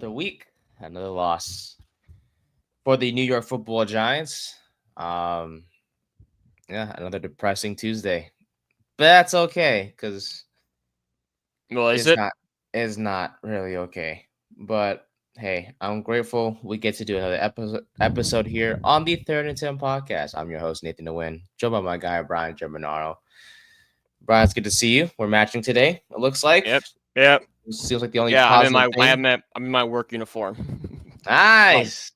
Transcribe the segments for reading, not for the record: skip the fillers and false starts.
another week, another loss for the New York Football Giants. Um, yeah, another depressing Tuesday, but that's okay because Well, is it's it? not it's not really okay. But hey, I'm grateful we get to do another episode here on the Third and 10 podcast. I'm your host Nathan DeWin, joined by my guy Brian Germanaro. Brian, it's good to see you. We're matching today. It looks like. Yep. Yep. Seems like the only Yeah, positive thing. I'm in my work uniform. Fun. Nice.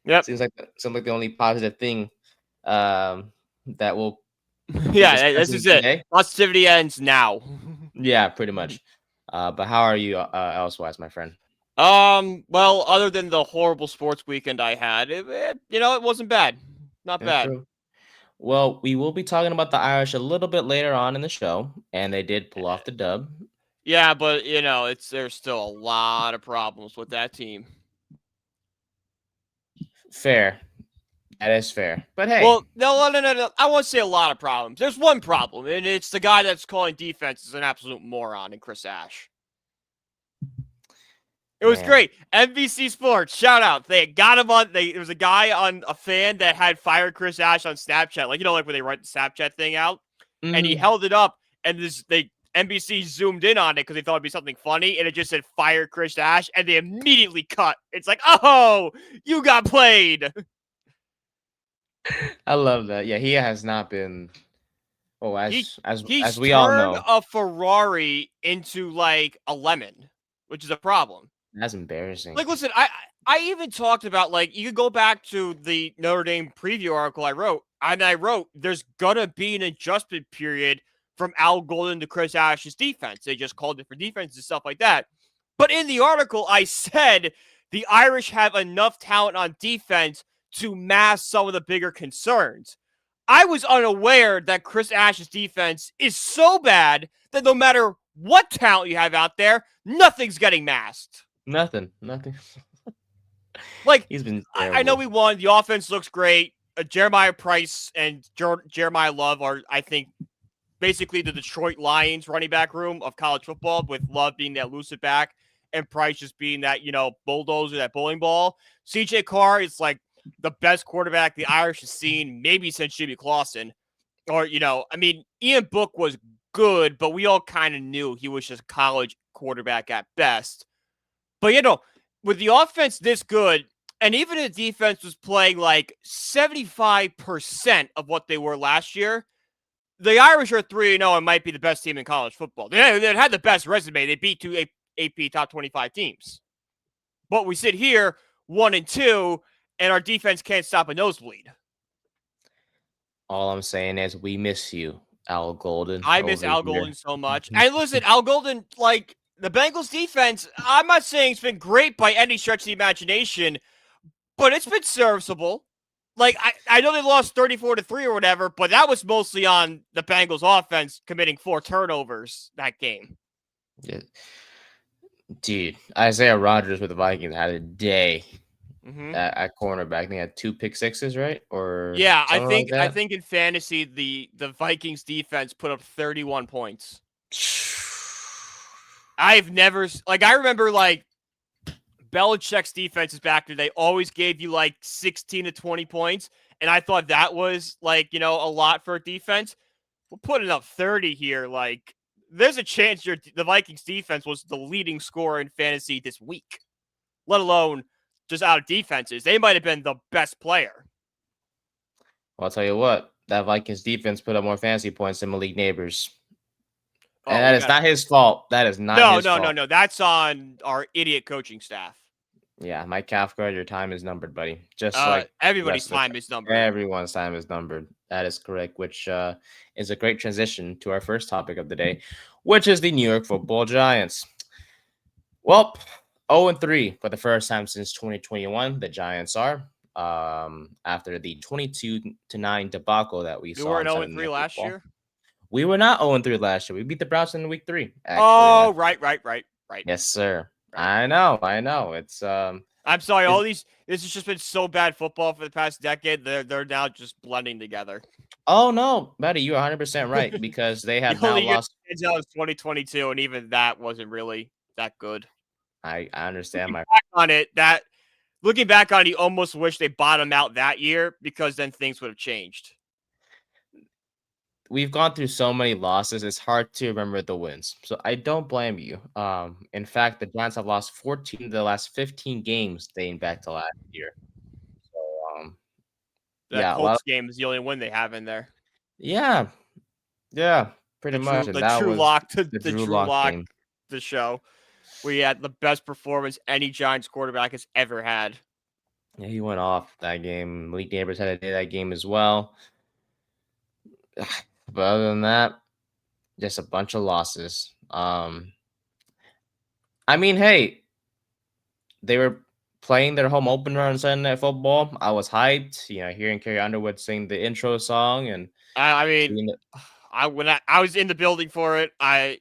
Yep. Seems like the only positive thing that will be Yeah, this discussing is it. today. Positivity ends now. Yeah, pretty much. But how are you elsewise, my friend? Well, other than the horrible sports weekend I had, it wasn't bad. Not Yeah, bad. true. Well, we will be talking about the Irish a little bit later on in the show, and they did pull off the dub. Yeah, but there's still a lot of problems with that team. Fair. That is fair. But hey, Well, no. I won't say a lot of problems. There's one problem, and it's the guy that's calling defense is an absolute moron, and Chris Ash. It was man. great. NBC Sports, shout out. They got him on. There was a guy on a fan that had fired Chris Ash on Snapchat, like when they write the Snapchat thing out, and he Mhm. held it up, and NBC zoomed in on it because they thought it'd be something funny, and it just said "Fire Chris Ash," and they immediately cut. It's like, oh, you got played. I love that. Yeah, he has not been. Oh, He as he's we all turned know, a Ferrari into like a lemon, which is a problem. that's embarrassing. Like, listen, I even talked about, like, you could go back to the Notre Dame preview article I wrote, and I wrote there's gonna be an adjustment period from Al Golden to Chris Ash's defense. They just called it for defense and stuff like that. But in the article, I said the Irish have enough talent on defense to mask some of the bigger concerns. I was unaware that Chris Ash's defense is so bad that no matter what talent you have out there, nothing's getting masked. Nothing. Like, He's been I know terrible. we won. The offense looks great. Jeremiah Price and Jeremiah Love are, I think, basically the Detroit Lions running back room of college football, with Love being that elusive back and Price just being that, bulldozer, that bowling ball. CJ Carr is like the best quarterback the Irish have seen maybe since Jimmy Clausen. Or, Ian Book was good, but we all kind of knew he was just a college quarterback at best. But, with the offense this good, and even the defense was playing like 75% of what they were last year, the Irish are 3-0 and might be the best team in college football. They had the best resume. They beat two AP top 25 teams. But we sit here 1-2, and our defense can't stop a nosebleed. All I'm saying is we miss you, Al Golden, I miss over Al here. Golden so much. And listen, Al Golden, like, the Bengals defense, I'm not saying it's been great by any stretch of the imagination, but it's been serviceable. Like, I know they lost 34-3 or whatever, but that was mostly on the Bengals offense committing 4 turnovers that game. Yeah. Dude, Isaiah Rodgers with the Vikings had a day Mm-hmm. at cornerback. They had 2 pick sixes, right? Or Yeah, I something like think I that. think in fantasy the Vikings defense put up 31 points. I've never I remember like Belichick's defenses back there, they always gave you like 16 to 20 points, and I thought that was like, a lot for a defense. We're putting up 30 here. Like, there's a chance the Vikings defense was the leading scorer in fantasy this week, let alone just out of defenses. They might have been the best player. Well, I'll tell you what, that Vikings defense put up more fantasy points than Malik Neighbors. And Oh, that we is got not his fault. That is not his fault. no. That's on our idiot coaching staff. Yeah, Mike Kafka, your time is numbered, buddy. Just like the Everybody's rest of time is the numbered. everyone's time is numbered. That is correct, which is a great transition to our first topic of the day, which is the New York Football Giants. Well, 0-3 for the first time since 2021. The Giants are after the 22-9 debacle that we We saw weren't on Sunday 0-3 Night last Football. year. We were not 0-3 last year. We beat the Browns in week 3, actually. Oh, right. Yes, sir. I know. It's I'm sorry. it's This has just been so bad football for the past decade. They're now just blending together. Oh no, buddy, you're 100% right because they The have now only year lost. that was 2022, and even that wasn't really that good. I understand my. On it, that looking back on it, you almost wish they bottomed out that year because then things would have changed. We've gone through so many losses, it's hard to remember the wins. So I don't blame you. In fact, the Giants have lost 14 of the last 15 games dating back to last year. So That yeah, a lot of Colts game is the only win they have in there. yeah, yeah, pretty much. And The that true was lock to the the Drew Drew Lock Lock game. the show. We had the best performance any Giants quarterback has ever had. Yeah, he went off that game. Malik Neighbors had a day that game as well. But other than that, just a bunch of losses. I mean, hey, they were playing their home opener on Sunday Night Football. I was hyped, hearing Carrie Underwood sing the intro song and I mean, seeing it. when I was in the building for it, I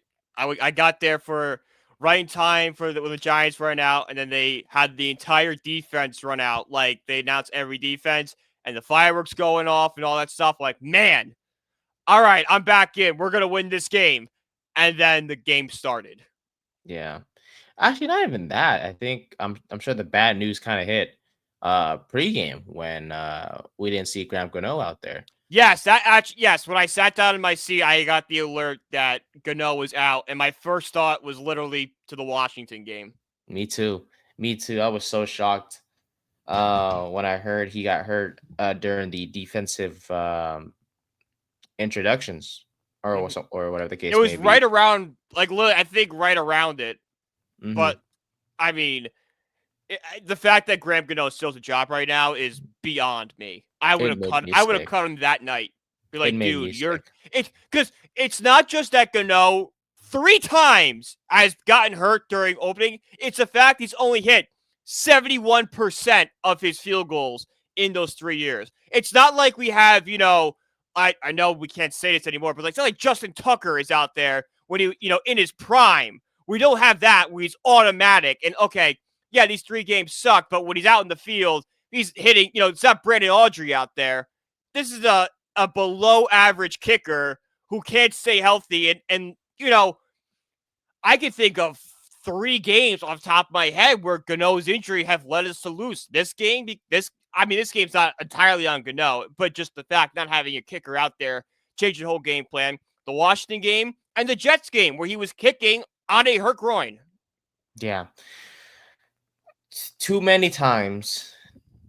got there for right in time for when the Giants ran out, and then they had the entire defense run out. Like they announced every defense and the fireworks going off and all that stuff. Like, man, all right, I'm back in. We're gonna win this game, and then the game started. Yeah. Actually, not even that. I think I'm sure the bad news kind of hit pregame when we didn't see Graham Gano out there. Yes. When I sat down in my seat, I got the alert that Gano was out, and my first thought was literally to the Washington game. Me too. Me too. I was so shocked when I heard he got hurt during the defensive introductions or whatever the It case was may be. right around, like, literally, I think right around it. Hmm. But I mean, the fact that Graham Gano still has a job right now is beyond me. It made me I would have sick. cut him that night. Be It like, made me dude, sick. it's because it's not just that Gano 3 times has gotten hurt during opening. It's the fact he's only hit 71% of his field goals in those 3 years. It's not like we have, I know we can't say this anymore, but it's not like Justin Tucker is out there when he, in his prime. We don't have that where he's automatic and okay, yeah, these 3 games suck, but when he's out in the field, he's hitting, it's not Brandon Audrey out there. This is a below average kicker who can't stay healthy. And I can think of 3 games off the top of my head where Gano's injury have led us to lose. This game's not entirely on Gano, but just the fact not having a kicker out there changed the whole game plan. The Washington game and the Jets game where he was kicking on a hurt groin. Yeah. Too many times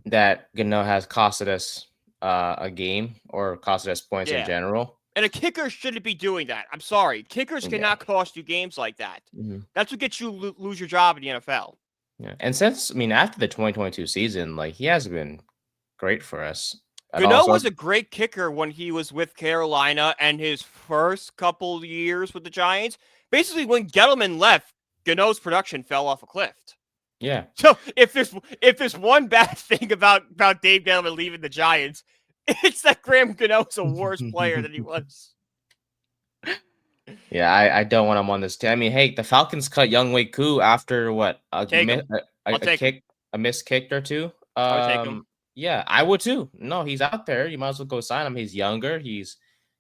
that Gano has costed us a game or costed us points in Yeah. general. And a kicker shouldn't be doing that. I'm sorry. Kickers Yeah. cannot cost you games like that. Hmm. That's what gets you lose your job in the NFL. Yeah. And since, after the 2022 season, like he has been great for us. And Gano also, was a great kicker when he was with Carolina and his first couple years with the Giants. Basically, when Gettleman left, Gano's production fell off a cliff. yeah. So if there's one bad thing about Dave Gettleman leaving the Giants, it's that Graham Gano's a worse player than he was. Yeah, I don't want him on this team. I mean, hey, the Falcons cut Young Wei Koo after what Take him. I'll take him. a missed kick or two. I would take him. Yeah, I would too. No, he's out there. You might as well go sign him. He's younger. He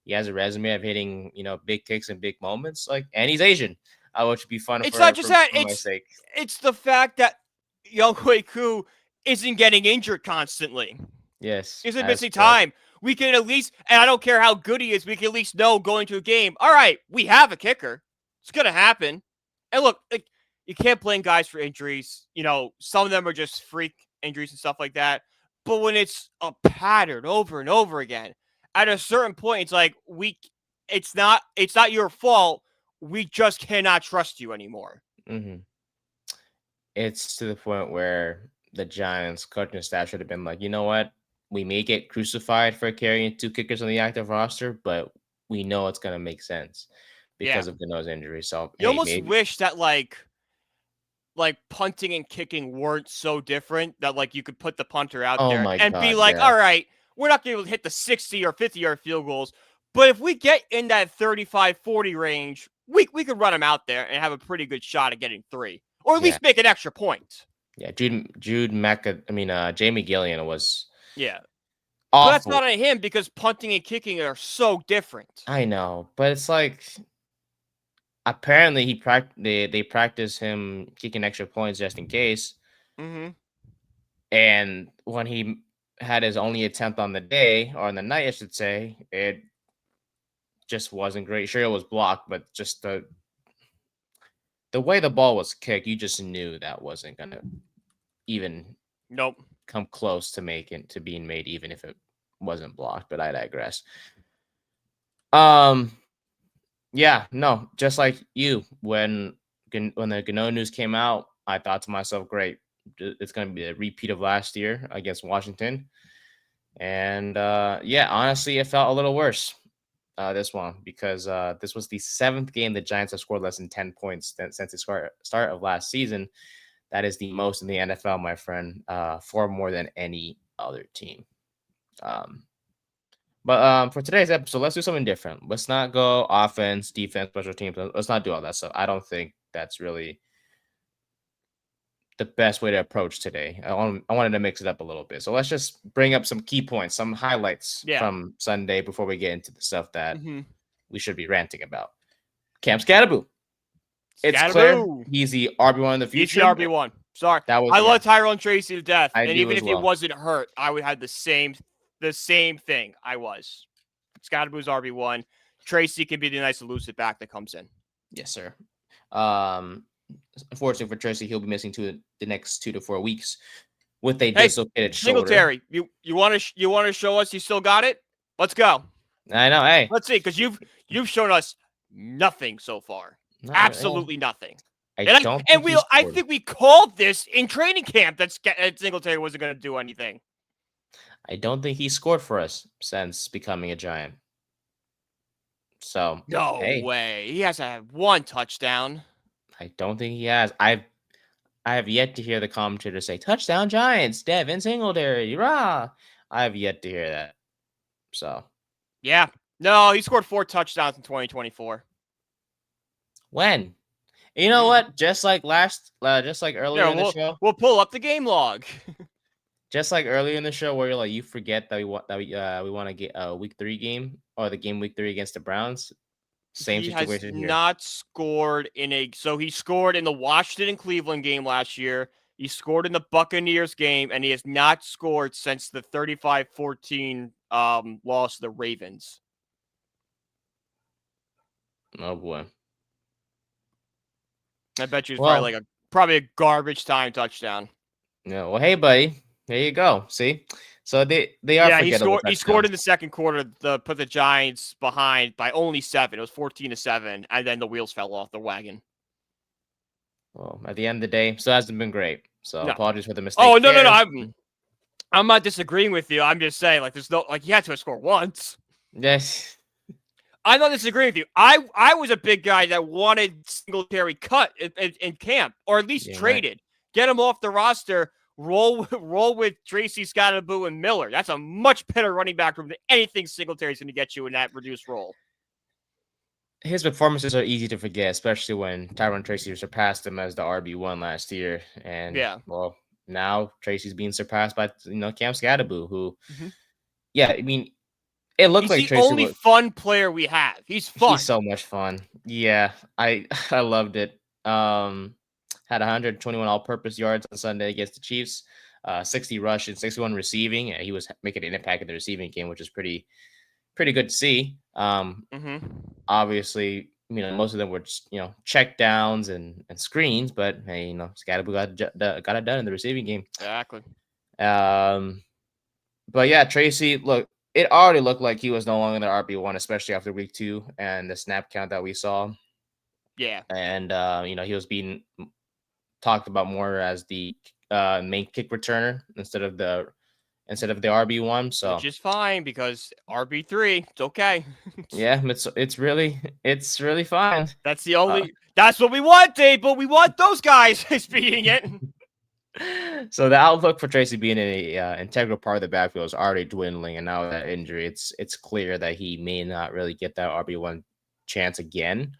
has a resume of hitting big kicks and big moments. And he's Asian, which would be fun It's for not just that. for my sake. It's the fact that Young Hui Koo isn't getting injured constantly. Yes, Isn't that's missing correct. time. We can at least, and I don't care how good he is, we can at least know going to a game. All right, we have a kicker. It's gonna happen. And look, you can't blame guys for injuries. Some of them are just freak injuries and stuff like that. But when it's a pattern over and over again, at a certain point, it's like it's not your fault. We just cannot trust you anymore. Hmm. It's to the point where the Giants coaching staff should have been like, you know what? We may get crucified for carrying 2 kickers on the active roster, but we know it's gonna make sense Yeah. because of Gano's injury. So You hey, almost maybe. wish that like punting and kicking weren't so different that you could put the punter out Oh there my and be god, like, yeah. all right, we're not going to be able to hit the 60 or 50-yard field goals, but if we get in that 35-40 range, we could run them out there and have a pretty good shot at getting 3 or at Yeah. least make an extra point. Yeah. Jamie Gillian was Yeah. awful. But that's not on him because punting and kicking are so different. I know, but it's like apparently they practice him kicking extra points just in case. Mm-hmm. And when he had his only attempt on the day, or on the night, I should say, it just wasn't great. Sure, it was blocked, but just the way the ball was kicked, you just knew that wasn't gonna even Nope. come close to being made, even if it wasn't blocked. But I digress. Um, yeah, no, just like you, when the Gano news came out, I thought to myself, great, it's gonna be a repeat of last year against Washington. And yeah, honestly, it felt a little worse this one because this was the seventh game the Giants have scored less than 10 points since the start of last season. That is the most in the NFL, my friend, for more than any other team. Um, but for today's episode, let's do something different. Let's not go offense, defense, special teams. Let's not do all that stuff. I don't think that's really the best way to approach today. I wanted to mix it up a little bit. So let's just bring up some key points, some highlights Yeah. from Sunday before we get into the stuff that Mm-hmm. we should be ranting about. Cam Scatterboo. It's clear Scatterboo. he's the RB1 in the He's the future. RB1. Sorry. That was I love Tyrone Tracy to death. I And do even as if he well. wasn't hurt, I would have the same thing I was. Scatterboo's RB1. Tracy can be the nice elusive back that comes in. Yes, sir. Unfortunately for Tracy, he'll be missing the next 2 to 4 weeks with a dislocated shoulder. Singletary, you want to show us you still got it? Let's go. I know. Hey, let's see, because you've shown us nothing so far. Absolutely nothing. I think we called this in training camp that Singletary wasn't going to do anything. I don't think he scored for us since becoming a Giant. So no way. He has to have one touchdown. I don't think he has. I have yet to hear the commentator say touchdown Giants, Devin Singletary, rah. I have yet to hear that. So yeah, no, he scored 4 touchdowns in 2024. When? You know what? Just like earlier in the show, we'll pull up the game log. Just like earlier in the show, where you forget that we want to get a week 3 game or the game week 3 against the Browns. Same situation here. He has not scored so he scored in the Washington and Cleveland game last year. He scored in the Buccaneers game, and he has not scored since the 35-14 loss to the Ravens. Oh boy. I bet you it's probably a garbage time touchdown. Yeah. Well, hey, buddy. There you go. See? So they are forgettable. He scored in the second quarter to put the Giants behind by only 7. It was 14-7, and then the wheels fell off the wagon. Well, at the end of the day, so hasn't been great. So apologies for the mistake. Oh, no. I'm not disagreeing with you. I'm just saying, there's no you had to score once. Yes. I'm not disagreeing with you. I was a big guy that wanted Singletary cut in camp, or at least traded. Right. Get him off the roster. Roll with Tracy, Scatterboo, and Miller. That's a much better running back room than anything Singletary's going to get you in that reduced role. His performances are easy to forget, especially when Tyrone Tracy surpassed him as the RB1 last year. And well, now Tracy's being surpassed by Cam Scatterboo, who, I mean, it looked like Tracy the only fun player we have. He's fun. He's so much fun. Yeah, I loved it. Had 121 all-purpose yards on Sunday against the Chiefs, 60 rushing, 61 receiving. He was making an impact in the receiving game, which is pretty good to see. Obviously, most of them were just, check downs and screens, but hey, Scatterboo got it done in the receiving game. Exactly. But yeah, Tracy, look, it already looked like he was no longer the RB1, especially after week 2 and the snap count that we saw. Yeah. And he was being talked about more as the main kick returner instead of the RB1. So which is fine because RB3, it's okay. Yeah, it's really fine. That's the only that's what we want, Dave, but we want those guys beating it. So the outlook for Tracy being an integral part of the backfield is already dwindling, and now with that injury, it's clear that he may not really get that RB1 chance again.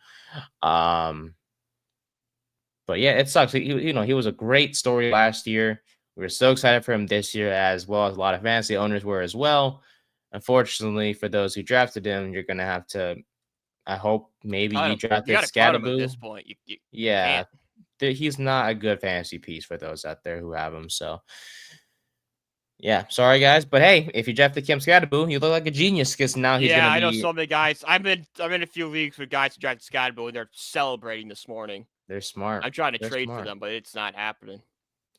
But yeah, it sucks. He was a great story last year. We were so excited for him this year, as well as a lot of fantasy owners were as well. Unfortunately, for those who drafted him, you're going to have to I hope maybe Cut you him. You drafted got to cut him at Scadaboo. this point. You Yeah, can't. he's not a good fantasy piece for those out there who have him. So, yeah, sorry guys, but hey, if you drafted Kim Scadaboo, you look like a genius because now he's Yeah, gonna I know be. so many guys. I'm in a few leagues with guys who drafted Scotty, and they're celebrating this morning. They're smart. I'm trying to They're trade for smart. them, but it's not happening.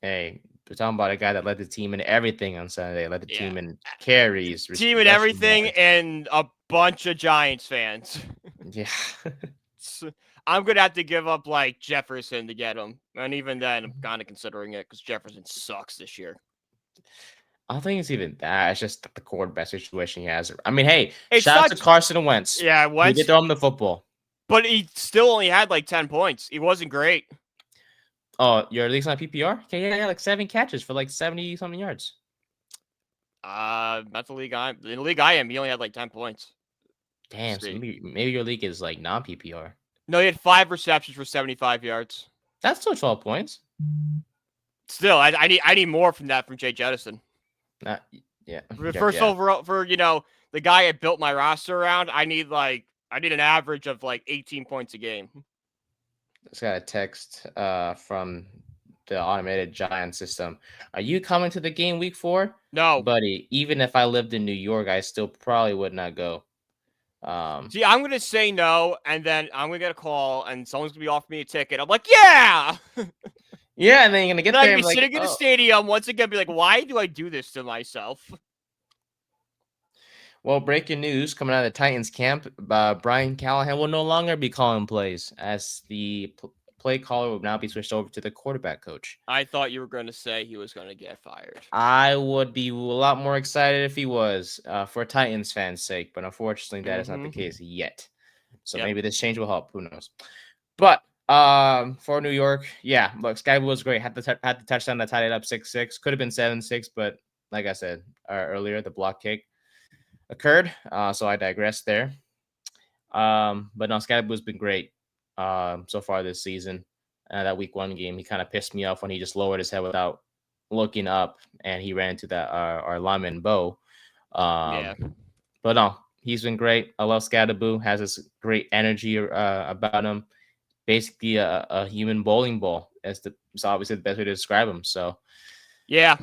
Hey, we're talking about a guy that led the team in everything on Sunday. Led the Yeah. team in carries, Team and rushing everything, yards. and a bunch of Giants fans. Yeah. I'm gonna have to give up like Jefferson to get him, and even then, I'm kind of considering it because Jefferson sucks this year. I don't think it's even that. It's just the quarterback situation he has. I mean, hey, It's shout out not. to Carson Wentz. Yeah, He did Wentz, throw him the football. but he still only had like 10 points. He wasn't great. Oh, your league's not PPR? Okay, yeah, like 7 catches for like 70 something yards. That's the league in the league I am. He only had like 10 points. Damn, so Sweet. maybe your league is like non PPR. No, he had 5 receptions for 75 yards. That's still 12 points. Still, I need more from that from Jay Jettison. Not, yeah, First yeah. overall for the guy I built my roster around. I need an average of like 18 points a game. Just got a text from the automated Giant system. Are you coming to the game week 4? No. Buddy, even if I lived in New York, I still probably would not go. See, I'm gonna say no, and then I'm gonna get a call, and someone's gonna be offering me a ticket. I'm like, yeah. Yeah, and then you're gonna And get I'm there gonna and be be like, sitting in the oh. stadium once again, be like, why do I do this to myself? Well, breaking news coming out of the Titans camp: Brian Callahan will no longer be calling plays, as the play caller will now be switched over to the quarterback coach. I thought you were gonna say he was gonna get fired. I would be a lot more excited if he was, for Titans fans' sake, but unfortunately, that is not the case yet. So Yep. maybe this change will help. Who knows? But for New York, yeah, look, Sky was great. Had the touchdown that tied it up 6-6. Could have been 7-6, but like I said earlier, the block kick occurred. So I digress there. But no, Scadaboo's been great so far this season. That week 1 game, he kind of pissed me off when he just lowered his head without looking up, and he ran into that our lineman Bo. Yeah. But no, he's been great. I love Scadaboo. Has this great energy about him. Basically, a human bowling ball. It's obviously the best way to describe him. So Yeah.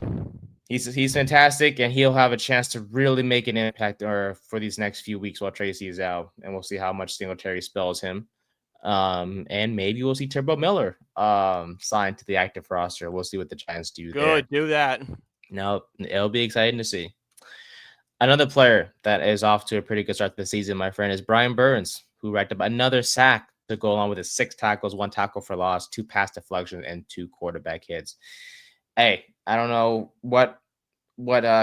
he's fantastic, and he'll have a chance to really make an impact for these next few weeks while Tracy is out, and we'll see how much Singletary spells him. And maybe we'll see Turbo Miller signed to the active roster. We'll see what the Giants do there. Good. Do that. No, it'll be exciting to see. Another player that is off to a pretty good start to the season, my friend, is Brian Burns, who racked up another sack to go along with his 6 tackles, 1 tackle for loss, 2 pass deflections, and 2 quarterback hits. Hey, I don't know what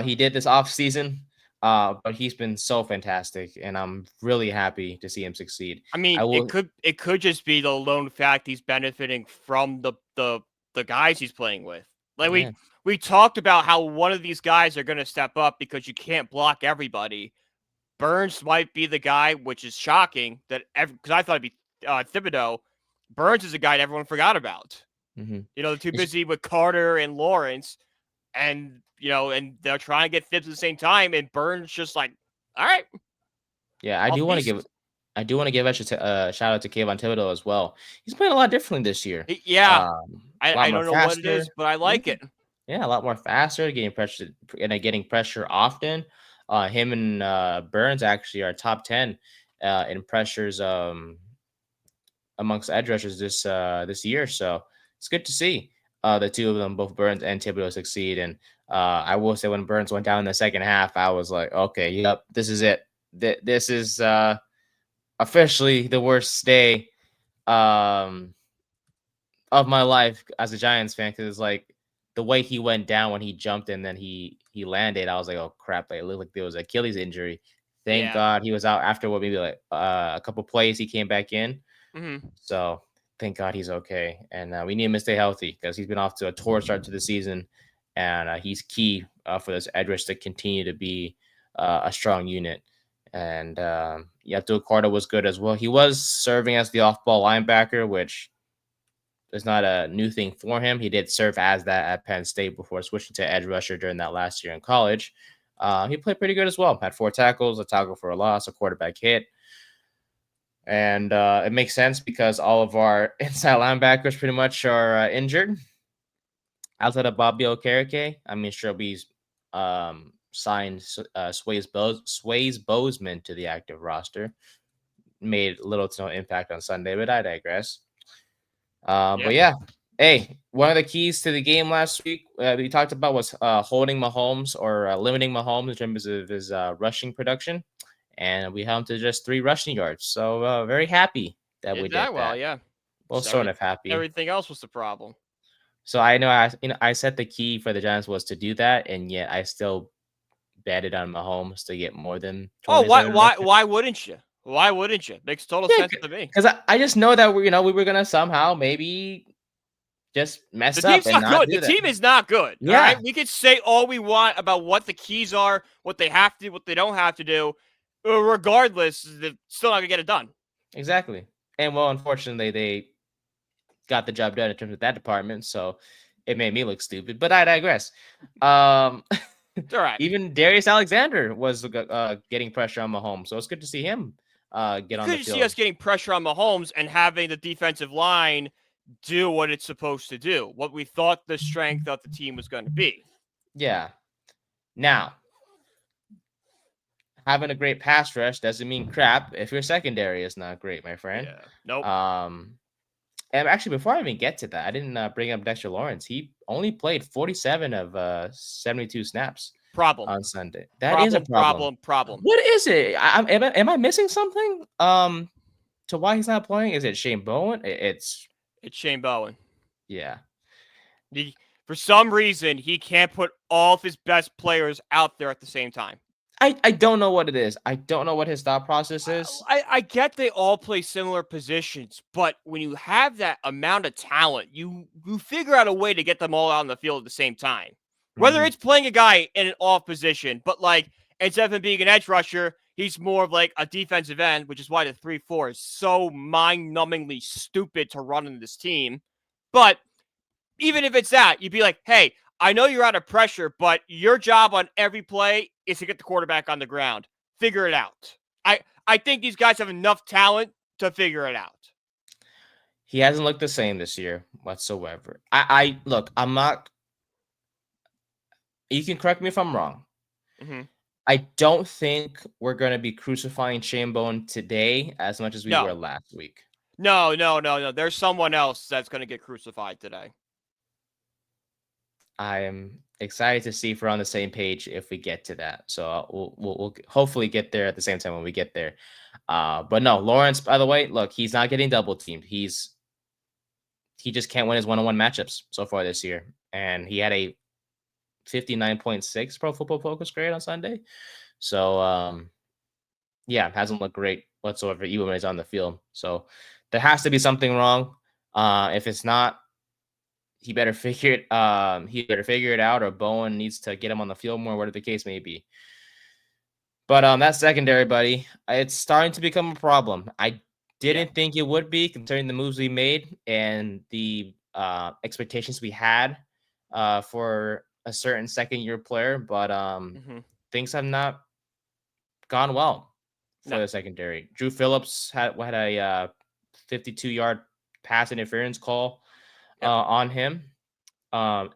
he did this offseason, but he's been so fantastic, and I'm really happy to see him succeed. I mean, I will. it could just be the lone fact he's benefiting from the guys he's playing with. Like Yeah. we talked about how one of these guys are going to step up because you can't block everybody. Burns might be the guy, which is shocking that because I thought it'd be Thibodeau. Burns is a guy that everyone forgot about. Mhm. They're too busy with Carter and Lawrence, and and they're trying to get Thibs at the same time, and Burns just like, all right. Yeah, I do want to give a shout out to Kayvon Thibodeau as well. He's playing a lot differently this year. Yeah, A lot I more don't know what it is, faster. but I like it. Yeah, a lot more faster, getting pressure often. Him and Burns actually are top 10 in pressures amongst edge rushers this year. So it's good to see the two of them, both Burns and Thibodeau, succeed. And I will say, when Burns went down in the second half, I was like, okay, yep, this is it. This is officially the worst day um, of my life as a Giants fan, because it's like the way he went down when he jumped and then he landed. I was like, oh crap! Like, it looked like there was an Achilles injury. Thank Yeah. God he was out after maybe like a couple plays. He came back in, so thank God he's okay. And we need him to stay healthy because he's been off to a torrid start to the season, and he's key for this edge rush to continue to be a strong unit. And Abdul Carter was good as well. He was serving as the off-ball linebacker, which is not a new thing for him. He did serve as that at Penn State before switching to edge rusher during that last year in college. He played pretty good as well. Had 4 tackles, a tackle for a loss, a quarterback hit. And it makes sense because all of our inside linebackers pretty much are injured. Outside of Bobby Okereke, I mean, sure, we signed Sways Bozeman to the active roster. Made little to no impact on Sunday, but I digress. But yeah, hey, one of the keys to the game last week we talked about was holding Mahomes or limiting Mahomes in terms of his rushing production, and we held him to just 3 rushing yards. So very happy that we Did did that well, that. yeah. Well, sort of happy. Everything else was the problem. So I know I said the key for the Giants was to do that, and yet I still betted on Mahomes to get more than Oh, 27 rushes. why wouldn't you? Why wouldn't you? Makes total Yeah, sense to me. because I just know that we were gonna somehow maybe just The mess up team's and not not good. The do that. team is not good. All right. Yeah, We could say all we want about what the keys are, what they have to, what they don't have to do. Regardless, they're still not gonna get it done. exactly. And well, unfortunately, they got the job done in terms of that department, so it made me look stupid. But I digress. Um, It's all right. even Darius Alexander was getting pressure on Mahomes, so it's good to see him get You on the could see us field. getting pressure on Mahomes and having the defensive line do what it's supposed to do, what we thought the strength of the team was going to be. Yeah. Now, having a great pass rush doesn't mean crap if your secondary is not great, my friend. Yeah. Nope. Um, and actually, before I even get to that, I didn't bring up Dexter Lawrence. He only played 47 of 72 snaps Problem. on Sunday. That is a Problem. problem. Problem. Problem. What is it? Am I missing something? To why he's not playing? Is it Shane Bowen? It's It's Shane Bowen. yeah. For some reason, he can't put all of his best players out there at the same time. I don't know what it is. I don't know what his thought process is. I get they all play similar positions, but when you have that amount of talent, you figure out a way to get them all out on the field at the same time. Whether Mhm. it's playing a guy in an off position, but like instead of him being an edge rusher, he's more of like a defensive end, which is why the 3-4 is so mind-numbingly stupid to run in this team. But even if it's that, you'd be like, hey, I know you're out of pressure, but your job on every play is to get the quarterback on the ground. Figure it out. I think these guys have enough talent to figure it out. He hasn't looked the same this year whatsoever. I look, I'm not. You can correct me if I'm wrong. Mm-hmm. I don't think we're going to be crucifying Shane Bowen today as much as we were No, last week. no. There's someone else that's going to get crucified today. I am excited to see if we're on the same page if we get to that. So we'll hopefully get there at the same time when we get there. But no, Lawrence, by the way, look, he's not getting double teamed. He just can't win his one-on-one matchups so far this year. And he had a 59.6 Pro Football Focus grade on Sunday. So yeah, hasn't looked great whatsoever, even when he's on the field. So there has to be something wrong. If it's not, he better figure it. He better figure it out, or Bowen needs to get him on the field more, whatever the case may be. But that secondary, buddy, it's starting to become a problem. I Yeah. didn't think it would be, considering the moves we made and the expectations we had for a certain second-year player. But Mm-hmm. things have not gone well for No. the secondary. Drew Phillips had a 52-yard pass interference call Yep. on him.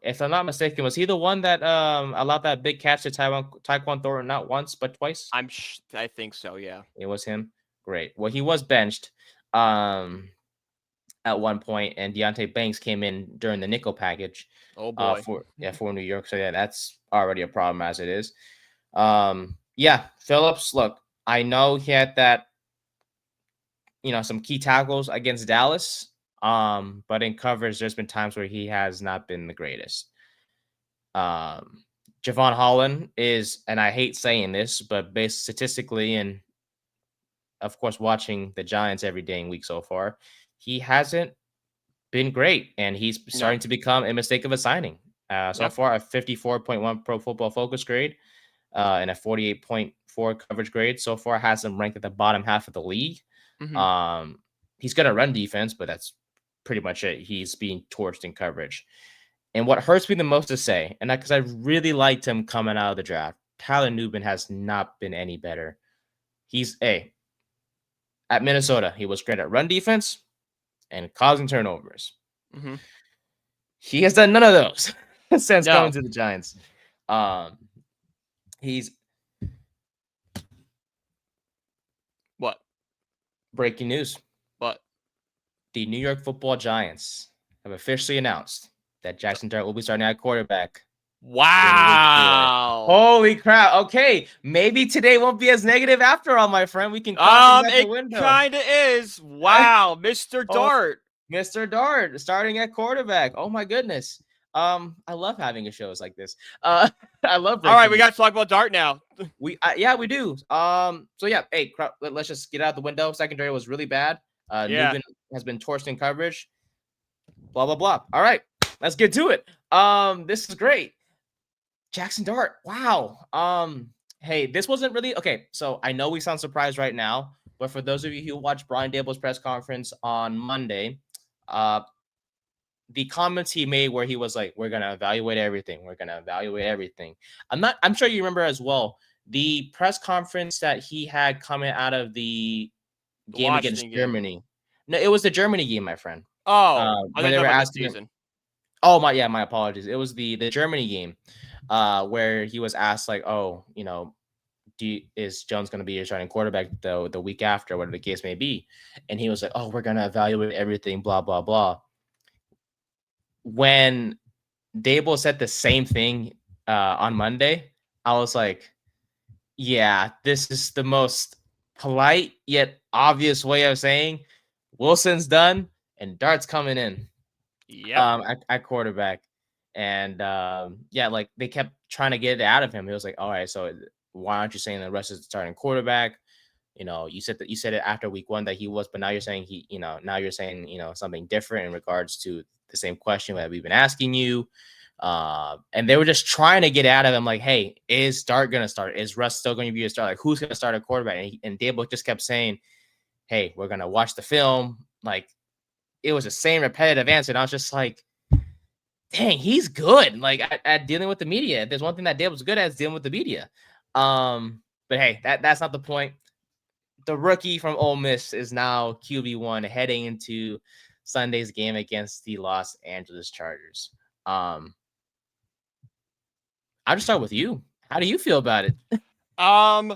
If I'm not mistaken, was he the one that allowed that big catch to Tyquan Thornton not once but twice? I think so. Yeah. It was him. Great. Well, he was benched um, at one point, and Deontay Banks came in during the nickel package Oh boy. for New York. So yeah, that's already a problem as it is. Yeah, Phillips. Look, I know he had that, some key tackles against Dallas. But in coverage, there's been times where he has not been the greatest. Um, Javon Holland is, and I hate saying this, but based statistically and of course watching the Giants every day in week so far, he hasn't been great, and he's No. starting to become a mistake of a signing. So Yeah. far, a 54.1 Pro Football Focus grade and a 48.4 coverage grade. So far, has him ranked at the bottom half of the league. Mm-hmm. Um, he's going to run defense, but that's pretty much it. He's being torched in coverage. And what hurts me the most to say, and because I really liked him coming out of the draft, Tyler Newman has not been any better. He's At Minnesota, he was great at run defense and causing turnovers. Mm-hmm. He has done none of those since coming No. to the Giants. Um, he's What? breaking news. What? The New York Football Giants have officially announced that Jaxson Dart will be starting at quarterback in week 4. Wow. Holy crap. Okay, maybe today won't be as negative after all, my friend. We can caution you at the It window. kind of is. Wow, Mr. Oh, Dart. Mr. Dart starting at quarterback. Oh my goodness. I love having a shows like this. I love All right, breaking we news. got to talk about Dart now. Yeah, we do. So yeah, hey, let's just get out the window. Secondary was really bad. Yeah. Nugent has been torched in coverage. Blah blah blah. All right, let's get to it. This is great. Jaxson Dart. Wow. Hey, this wasn't really okay. So I know we sound surprised right now, but for those of you who watched Brian Dable's press conference on Monday, uh, the comments he made where he was like, "We're gonna evaluate everything. We're gonna evaluate everything." I'm sure you remember as well the press conference that he had coming out of the The game against Washington game. Germany. No, it was the Germany game, my friend. Oh, I Where thought they were about this asking him. season. Oh my apologies. It was the Germany game, where he was asked like, "Oh, is Jones going to be your starting quarterback the week after, whatever the case may be?" And he was like, "Oh, we're gonna evaluate everything, blah blah blah." When Dable said the same thing on Monday, I was like, "Yeah, this is the most polite yet obvious way of saying Wilson's done and Dart's coming in." Yep. At quarterback. And yeah, like they kept trying to get it out of him. He was like, "All right, so why aren't you saying the rest is starting quarterback? You said it after week 1 that he was, but now you're saying now you're saying, something different in regards to the same question that we've been asking you." And they were just trying to get out of him, like, "Hey, is Dart gonna start? Is Russ still going to be a start? Like, who's gonna start a quarterback?" And Dable just kept saying, "Hey, we're gonna watch the film." Like, it was the same repetitive answer. And I was just like, dang, he's good. Like at dealing with the media. If there's one thing that Dale was good at, is dealing with the media. But hey, that's not the point. The rookie from Ole Miss is now QB1 heading into Sunday's game against the Los Angeles Chargers. I'll just start with you. How do you feel about it? I'm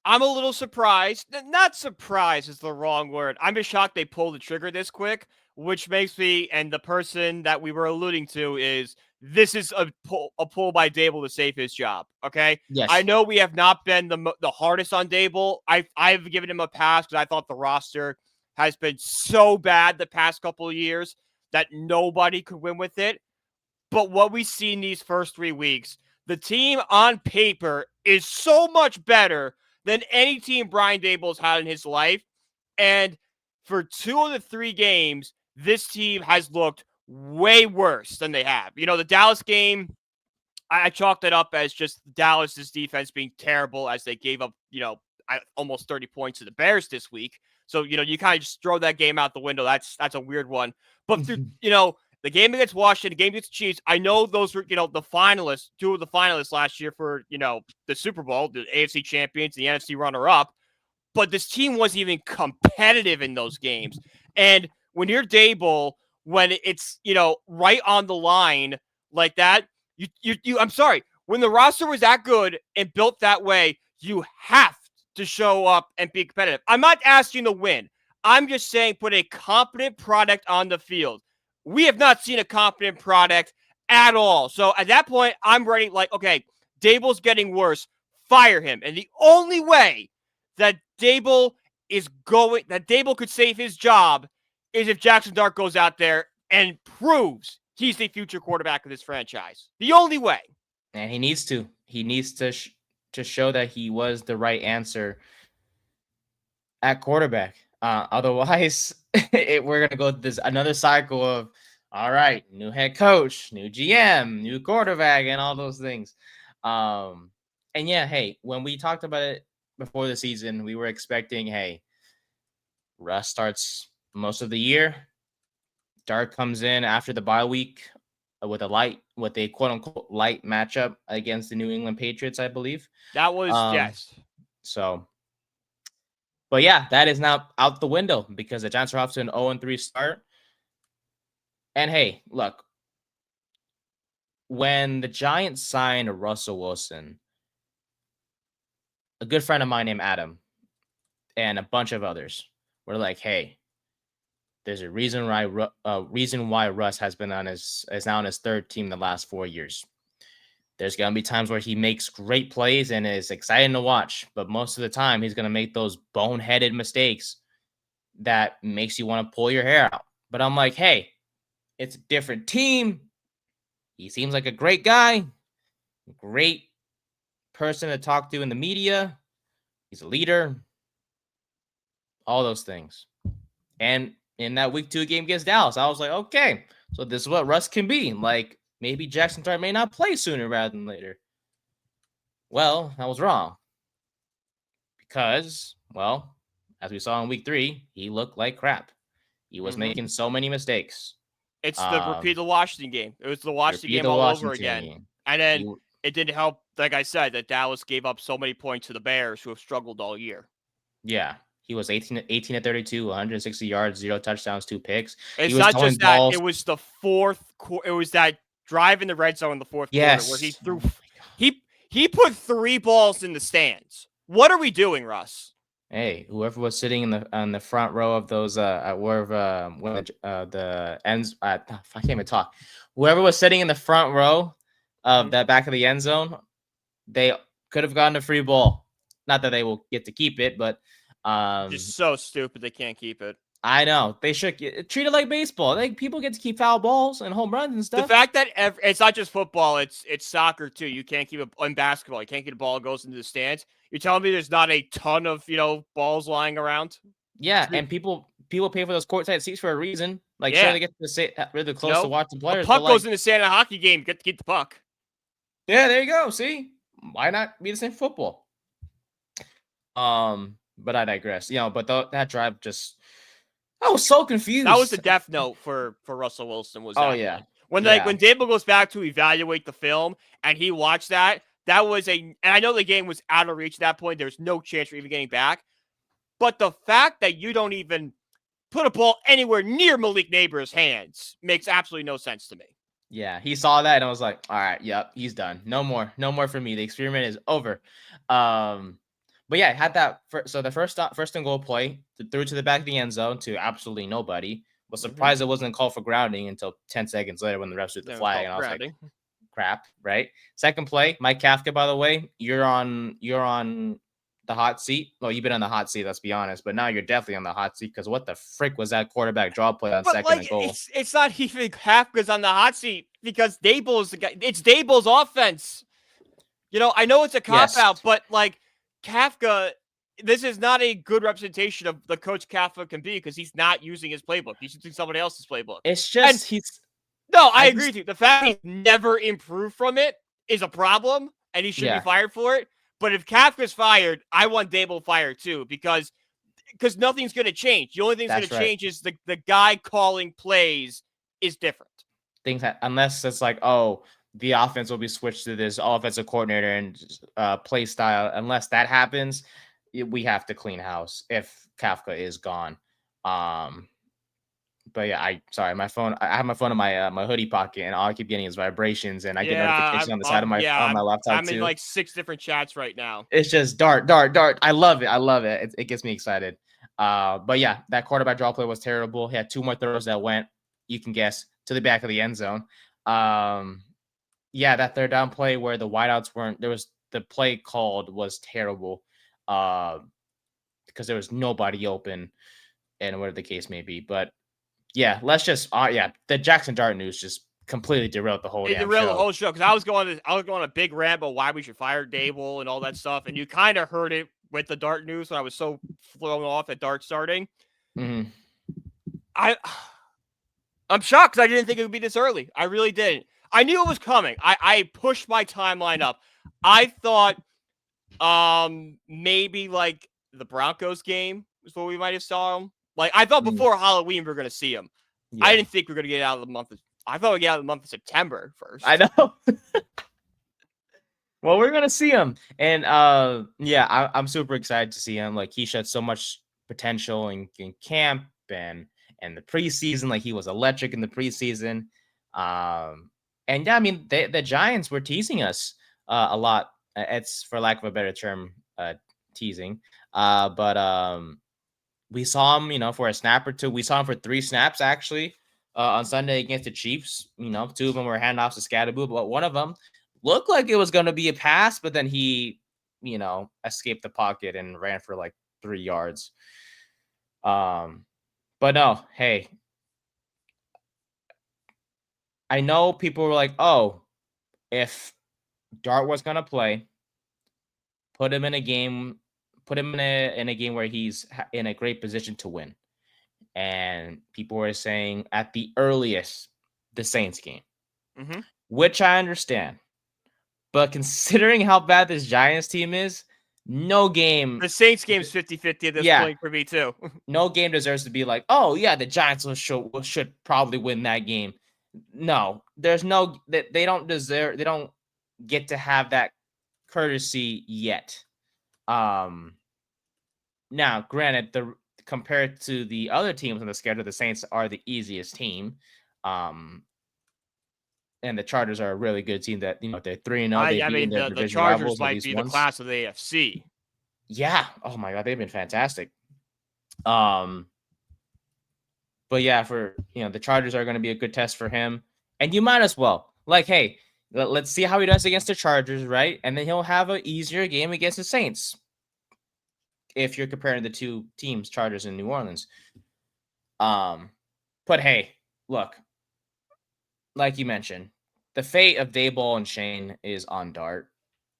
a little surprised. Not surprised is the wrong word. I'm just shocked they pulled the trigger this quick, which makes me, and the person that we were alluding to is, this is a pull by Dable to save his job. Okay, I Yes. know we have not been the hardest on Dable. I've given him a pass because I thought the roster has been so bad the past couple of years that nobody could win with it. But what we see in these first 3 weeks, the team on paper is so much better than any team Brian Dable's had in his life. And for 2 of the 3 games, this team has looked way worse than they have. The Dallas game, I chalked it up as just Dallas's defense being terrible as they gave up, almost 30 points to the Bears this week. So, you kind of just throw that game out the window. That's a weird one. But through, the game against Washington, the game against the Chiefs, I know those were, the finalists, 2 of the finalists last year for, the Super Bowl, the AFC champions, the NFC runner-up. But this team wasn't even competitive in those games. And when you're Dable, when it's, right on the line like that, I'm sorry, when the roster was that good and built that way, you have to show up and be competitive. I'm not asking to win. I'm just saying put a competent product on the field. We have not seen a competent product at all. So at that point, I'm ready, like, okay, Dable's getting worse. Fire him. And the only way that Dable could save his job is if Jaxson Dart goes out there and proves he's the future quarterback of this franchise. The only way. And he needs to. He needs to show that he was the right answer at quarterback. Otherwise, we're gonna go this another cycle of, all right, new head coach, new GM, new quarterback, and all those things. And yeah, hey, when we talked about it before the season, we were expecting, hey, Russ starts most of the year. Dart comes in after the bye week with a quote unquote light matchup against the New England Patriots, I believe. That was, Um, yes. so But yeah, that is now out the window because the Giants are off to an 0-3 start. And hey, look, when the Giants signed Russell Wilson, a good friend of mine named Adam and a bunch of others were like, "Hey, there's a reason why Russ has been is now on his third team the last 4 years. There's gonna be times where he makes great plays and is exciting to watch, but most of the time he's gonna make those boneheaded mistakes that makes you want to pull your hair out." But I'm like, hey, it's a different team. He seems like a great guy, great person to talk to in the media. He's a leader, all those things. And in that week 2 game against Dallas, I was like, okay, so this is what Russ can be. Like maybe Jaxson Dart may not play sooner rather than later. Well, I was wrong. Because, well, as we saw in week 3, he looked like crap. He was making so many mistakes. It's the repeat of the Washington game. It was the Washington game all over again. Game. And then it didn't help, like I said, that Dallas gave up so many points to the Bears, who have struggled all year. Yeah. He was 18 to 32, 160 yards, 0 touchdowns, 2 picks. It's not just that. It was the fourth quarter. It was that drive in the red zone in the fourth quarter where he threw. He put 3 balls in the stands. What are we doing, Russ? Hey, whoever was sitting in the front row of those wherever the ends I can't even talk. Whoever was sitting in the front row of that back of the end zone, they could have gotten a free ball. Not that they will get to keep it, but just so stupid they can't keep it. I know they should treat it like baseball. Like people get to keep foul balls and home runs and stuff. The fact that it's not just football, it's soccer too. You can't keep it in basketball. You can't get a ball that goes into the stands. You're telling me there's not a ton of balls lying around? Yeah, and people pay for those courtside seats for a reason. Like, sure, they get to sit really close to watch the players. A puck goes in the sand in a hockey game. You get to keep the puck. Yeah, there you go. See, why not be the same football? But I digress. But that drive I was so confused. That was the death note for Russell Wilson. Was that when Dable goes back to evaluate the film and he watched that was and I know the game was out of reach at that point. There's no chance for even getting back. But the fact that you don't even put a ball anywhere near Malik Neighbors' hands makes absolutely no sense to me. Yeah, he saw that and I was like, all right, yep, he's done. No more for me. The experiment is over. But yeah, had that. So the first and goal play threw to the back of the end zone to absolutely nobody. Was surprised it wasn't called for grounding until 10 seconds later when the refs threw the flag, and I was like, crap, right? Second play, Mike Kafka, by the way, you're on the hot seat. Well, you've been on the hot seat, let's be honest, but now you're definitely on the hot seat because what the frick was that quarterback draw play on second and goal? It's not even Kafka's on the hot seat because Dable is the guy. It's Dable's offense. I know it's a cop-out, but Kafka, this is not a good representation of the coach Kafka can be because he's not using his playbook. He's using somebody else's playbook. It's just I agree with you. The fact he's never improved from it is a problem, and he should be fired for it. But if Kafka's fired, I want Dable fired too because nothing's going to change. The only thing that's going to change is the guy calling plays is different. Unless it's like, oh, the offense will be switched to this offensive coordinator and play style. Unless that happens, we have to clean house if Kafka is gone. But yeah, my phone. I have my phone in my hoodie pocket, and all I keep getting is vibrations, and I get notifications on the side of my on my laptop I'm in 6 different chats right now. It's just Dart. I love it. It gets me excited. But yeah, that quarterback draw play was terrible. He had 2 more throws that went, you can guess, to the back of the end zone. Yeah, that third down play where the wideouts weren't. The play called was terrible. Because there was nobody open, and whatever the case may be, but. Yeah, let's just the Jaxson Dart news just completely derailed the whole show. The whole show because I was going on a big rant about why we should fire Dable and all that stuff, and you kind of heard it with the Dart news when I was so thrown off at Dart starting. Mm-hmm. I'm shocked because I didn't think it would be this early. I really didn't. I knew it was coming. I pushed my timeline up. I thought maybe the Broncos game was what we might have saw him. I thought before Halloween we were going to see him. Yeah. I didn't think we were going to get out of the month. I thought we'd get out of the month of September first. I know. Well, we're gonna see him, and yeah, I'm super excited to see him. Like he showed so much potential in camp and the preseason. Like he was electric in the preseason. And yeah, I mean the Giants were teasing us a lot. It's for lack of a better term, teasing. But we saw him, for a snap or two. We saw him for 3 snaps actually on Sunday against the Chiefs. 2 of them were handoffs to Scatterboo, but one of them looked like it was going to be a pass, but then he, escaped the pocket and ran for like 3 yards. But no, hey, I know people were like, oh, if Dart was going to play, put him in a game, put him in a game where he's in a great position to win. And people were saying at the earliest, the Saints game, Mm-hmm. which I understand. But considering how bad this Giants team is, no game, The Saints game's 50-50 at this yeah, point for me too. no game deserves to be like, oh yeah, the Giants should probably win that game. No, there's no they don't deserve, they don't get to have that courtesy yet. Um, Now, granted, the compared to the other teams on the schedule, the Saints are the easiest team. Um, and the Chargers are a really good team that, they're 3-0. They've I beaten mean their the division Chargers rivals at might least be the once. class of the AFC. Yeah. Oh my God, they've been fantastic. Um, but yeah, for the Chargers are going to be a good test for him, and you might as well like, hey, let's see how he does against the Chargers, right? And then he'll have an easier game against the Saints. If you're comparing the two teams, Chargers and New Orleans. But hey, look, like you mentioned, the fate of Daboll and Shane is on Dart,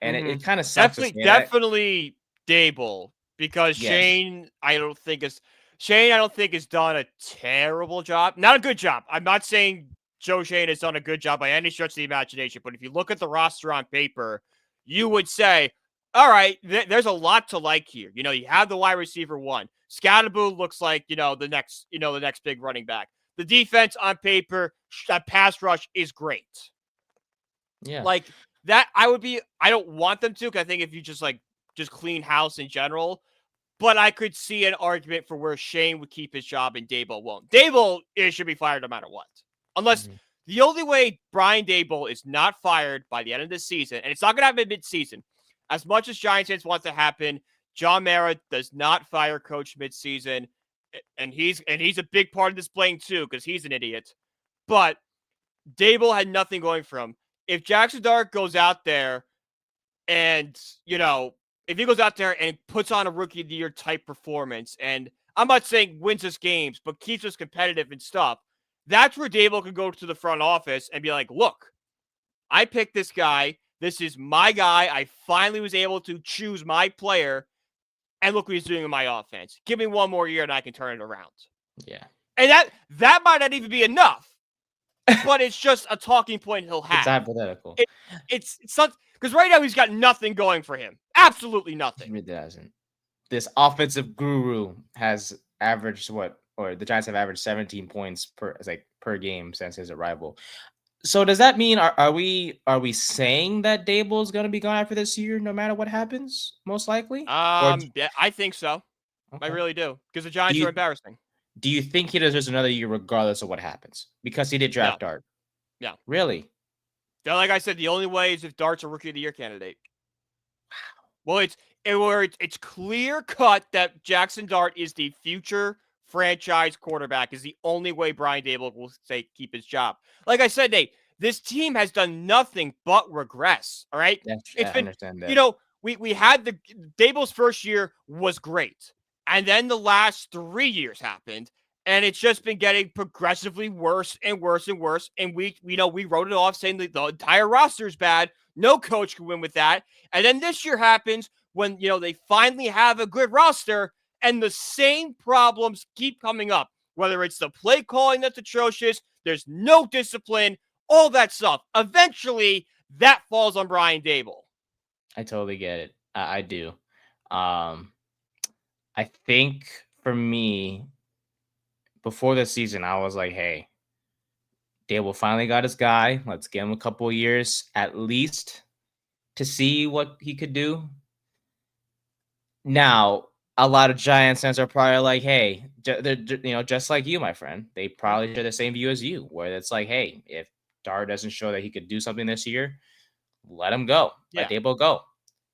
and Mm-hmm. it kind of sucks to Definitely, say that. definitely Dable because Yes. Shane. I don't think has done a terrible job. Not a good job. I'm not saying Joe Shane has done a good job by any stretch of the imagination, but if you look at the roster on paper, you would say, all right, there's a lot to like here. You have the wide receiver one. Scatterboo looks like the next big running back. The defense on paper, that pass rush is great. Yeah. Like that, I don't want them to, because I think if you just clean house in general, but I could see an argument for where Shane would keep his job and Dable won't. Dable should be fired no matter what. Unless Mhm. the only way Brian Dable is not fired by the end of the season, and it's not going to happen mid-season, as much as Giants fans want to happen, John Mara does not fire coach mid-season, and he's a big part of this blame too, because he's an idiot. But Dable had nothing going for him. If Jaxson Dart goes out there and, if he goes out there and puts on a rookie of the year type performance, and I'm not saying wins us games, but keeps us competitive and stuff, that's where Dable can go to the front office and be like, look, I picked this guy. This is my guy. I finally was able to choose my player, and look what he's doing in my offense. Give me one more year and I can turn it around. Yeah. And that might not even be enough, but it's just a talking point he'll It's have. hypothetical. It, it's not, because right now he's got nothing going for him. Absolutely He nothing. really doesn't. This offensive guru has averaged what, or the Giants have averaged 17 points per game since his arrival. So does that mean are we saying that Dable is going to be gone after this year, no matter what happens, most likely? Or Yeah, I think so. I okay. really do, because the Do Giants are you embarrassing. do you think he deserves another year regardless of what happens? Because he did No, draft Dart. no. Really? Like I said, the only way is if Dart's a rookie of the year candidate. Well, it's clear cut that Jaxson Dart is the future franchise quarterback. Is the only way Brian Dable will keep his job. Like I said, Nate, this team has done nothing but regress. All right, I it's been understand you that. know we had the Dable's first year was great, and then the last 3 years happened, and it's just been getting progressively worse and worse and worse. And we wrote it off saying that the entire roster is bad. No coach can win with that. And then this year happens when, they finally have a good roster and the same problems keep coming up, whether it's the play calling that's atrocious, there's no discipline, all that stuff. Eventually, that falls on Brian Dable. I totally get it. I do. Um, I think for me, before the season, I was like, hey, Dable finally got his guy. Let's give him a couple of years at least. to see what he could do. Now, a lot of Giants fans are probably like, "Hey, they're just like you, my friend. They probably share the same view as you, where it's like, hey, if Dart doesn't show that he could do something this year, let him go, let Yeah. Dable go."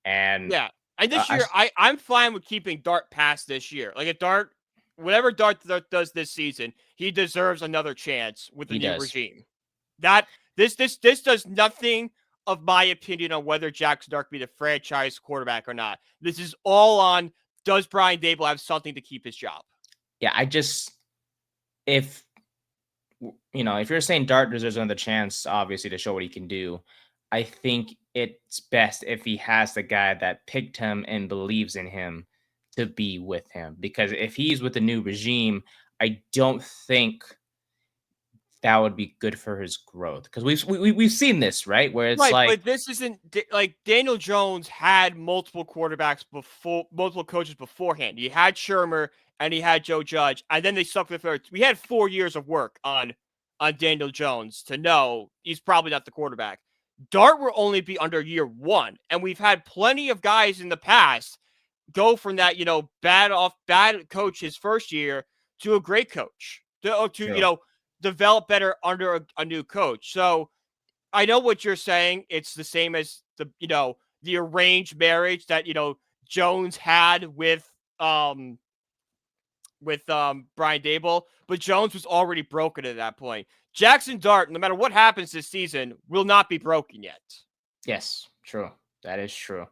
And Yeah. And this I year, I'm fine with keeping Dart past this year. Like if Dart, whatever Dart does this season, he deserves another chance with the he new does. regime. That this does nothing of my opinion on whether Jaxson Dart be the franchise quarterback or not. This is all on, does Brian Dable have something to keep his job? Yeah, I just if if you're saying Dart deserves another chance, obviously to show what he can do, I think it's best if he has the guy that picked him and believes in him to be with him. Because if he's with the new regime, I don't think that would be good for his growth. Because we've seen this, right? Where it's Right, like but this isn't like Daniel Jones had multiple quarterbacks before, multiple coaches beforehand. He had Shermer and he had Joe Judge, and then they sucked with her. We had 4 years of work on Daniel Jones to know he's probably not the quarterback. Dart will only be under year one, and we've had plenty of guys in the past go from that bad coach his first year to a great coach to true. develop better under a new coach. So I know what you're saying. It's the same as the arranged marriage that Jones had with Brian Dable, but Jones was already broken at that point. Jaxson Dart, no matter what happens this season, will not be broken yet. Yes, true. That is true.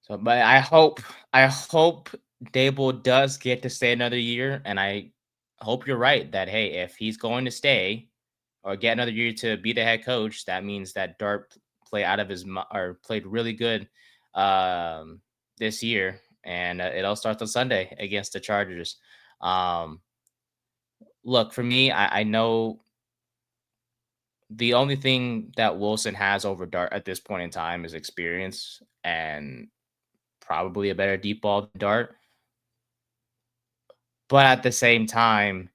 So, but I hope Dable does get to stay another year, and I hope you're right that hey, if he's going to stay or get another year to be the head coach, that means that Dart play out of his or played really good um, this year, and it all starts on Sunday against the Chargers. Um, Look, for me, I know the only thing that Wilson has over Dart at this point in time is experience and probably a better deep ball than Dart. But at the same time,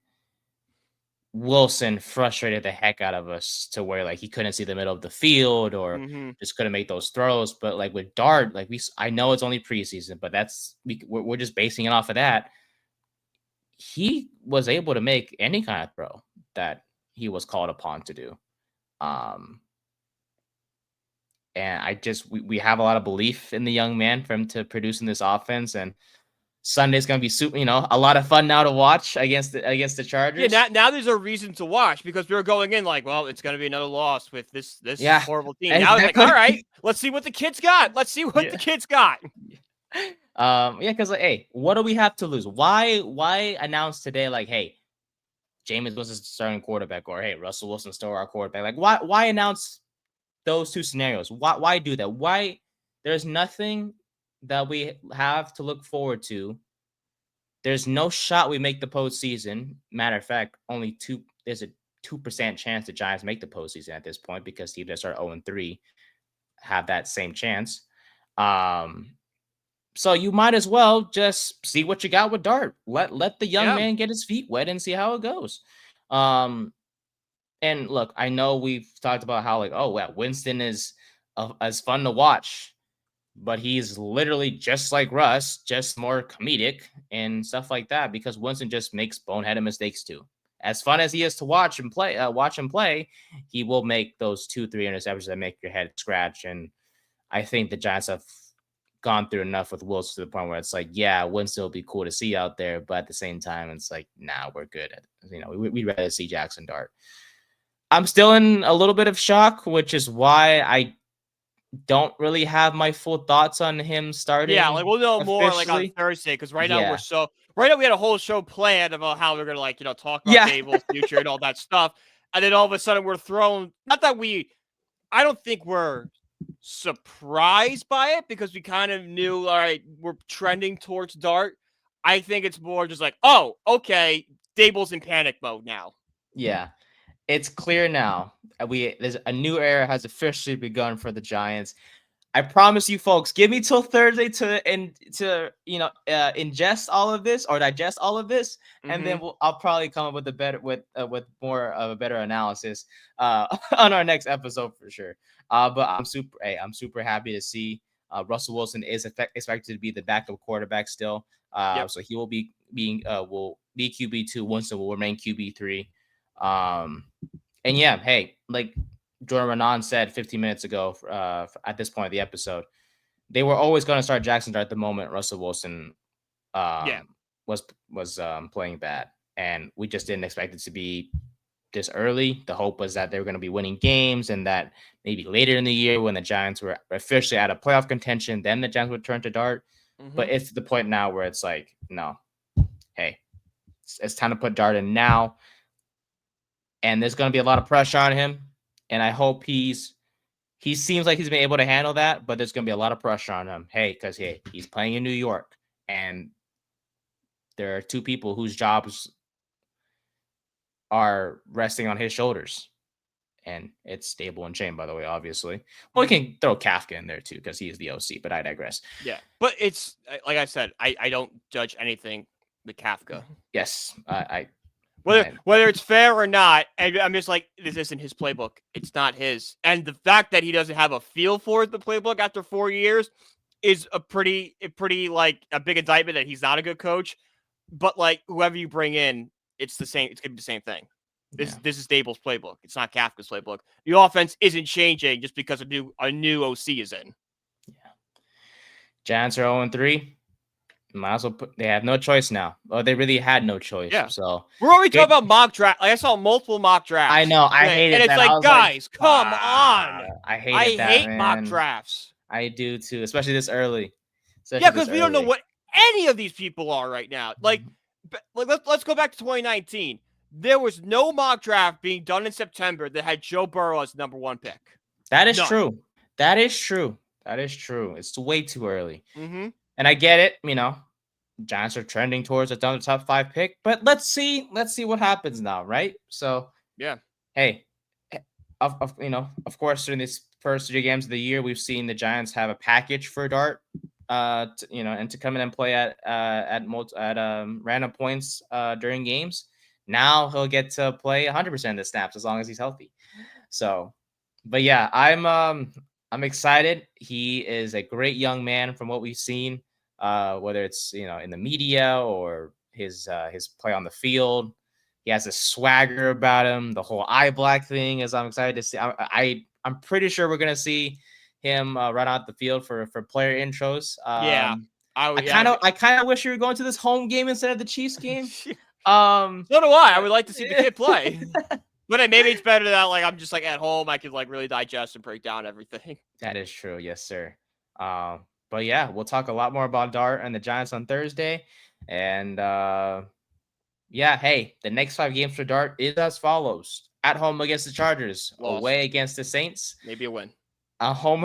Wilson frustrated the heck out of us to where like he couldn't see the middle of the field or Mm-hmm. just couldn't make those throws. But like with Dart, like I know it's only preseason, but we're just basing it off of that. He was able to make any kind of throw that he was called upon to do. Um, and we have a lot of belief in the young man for him to produce in this offense. And Sunday's gonna be super, a lot of fun now to watch against the Yeah, Chargers. now there's a reason to watch because we were going in like, well, it's going to be another loss with this Yeah, horrible team. Now it's like, all right, exactly. let's see what the kids got. Let's see what the Yeah. kids got. Yeah, because like, hey, what do we have to lose? Why announce today like, hey, Jameis Winston's starting quarterback, or hey, Russell Wilson's still our quarterback? Like, why announce those two scenarios? Why do that? Why there's nothing that we have to look forward to. There's no shot we make the postseason. Matter of fact, there's a 2% chance the Giants make the postseason at this point because teams that start 0-3 have that same chance. Um, so you might as well just see what you got with Dart. Let the young Yeah. man get his feet wet and see how it goes. Um, and look, I know we've talked about how like, oh well, Winston is as fun to watch, but he's literally just like Russ, just more comedic and stuff like that because Winston just makes boneheaded mistakes too. As fun as he is to watch him play, he will make those 2-3 interceptions that make your head scratch. And I think the Giants have gone through enough with Wilson to the point where it's like, yeah, Winston will be cool to see out there, but at the same time, it's like, nah, we're good. We'd rather see Jaxson Dart. I'm still in a little bit of shock, which is why I don't really have my full thoughts on him Yeah, like starting we'll know more like on officially. Thursday because Yeah. right now we had a whole show planned about how we're gonna talk about Yeah. Dable's future and all that stuff, and then all of a sudden we're thrown. Not that I don't think we're surprised by it because we kind of knew. All right, we're trending towards Dart. I think it's more just like, oh, okay, Dable's in panic mode now. Yeah. It's clear now. There's a new era has officially begun for the Giants. I promise you, folks. Give me till Thursday to ingest all of this or digest all of this, and then I'll probably come up with a better with more of a better analysis on our next episode for sure. But I'm super happy to see Russell Wilson is expected to be the backup quarterback still. Yep. So he will be will be QB2. Winston will remain QB3. And yeah, hey, like Jordan Renan said 15 minutes ago, at this point of the episode, they were always going to start Jaxson Dart at the moment Russell Wilson Yeah. was playing bad, and we just didn't expect it to be this early. The hope was that they were going to be winning games, and that maybe later in the year when the Giants were officially out of playoff contention, then the Giants would turn to Dart. But it's the point now where it's like, no, hey, it's time to put Dart in now, and there's going to be a lot of pressure on him, and I hope he seems like he's been able to handle that, but there's going to be a lot of pressure on him. Hey, because he's playing in New York, and there are two people whose jobs are resting on his shoulders. And it's Stable and Chain, by the way, obviously. Well, we can throw Kafka in there too, because he is the OC, but I digress. Yeah. But it's like I said, I don't judge anything with Kafka. Yes. Whether it's fair or not, and I'm just like, this isn't his playbook. It's not his. And the fact that he doesn't have a feel for the playbook after 4 years is a pretty like a big indictment that he's not a good coach. But like whoever you bring in, it's the same. It's gonna be the same thing. This is Stable's playbook. It's not Kafka's playbook. The offense isn't changing just because a new OC is in. Yeah. Giants are 0-3. Might as well they have no choice now. Well, they really had no choice. Yeah. So we're already talking about mock draft. Like I saw multiple mock drafts. I know. I hate it. And it's like, guys, come on. I hate mock drafts. I do too, especially this early. Yeah, because we don't know what any of these people are right now. Like let's go back to 2019. There was no mock draft being done in September that had Joe Burrow as number 1 pick. That is true. That is true. That is true. It's way too early. Mm-hmm. And I get it. Giants are trending towards a top 5 pick, but let's see what happens now, right? So yeah. Hey, of course, during these first 3 games of the year, we've seen the Giants have a package for Dart, and to come in and play at random points during games. Now he'll get to play 100% of the snaps as long as he's healthy. So, but yeah, I'm excited. He is a great young man from what we've seen, whether it's in the media or his play on the field. He has a swagger about him. The whole eye black thing is I'm excited to see. I'm pretty sure we're gonna see him run out the field for player intros. Yeah. I kind of wish we were going to this home game instead of the Chiefs game. So do I. I would like to see the kid play. But maybe it's better that like I'm just like at home. I can like really digest and break down everything. That is true. Yes, sir. But yeah, we'll talk a lot more about Dart and the Giants on Thursday. And yeah, hey, the next 5 games for Dart is as follows: at home against the Chargers, away against the Saints, maybe a win. At home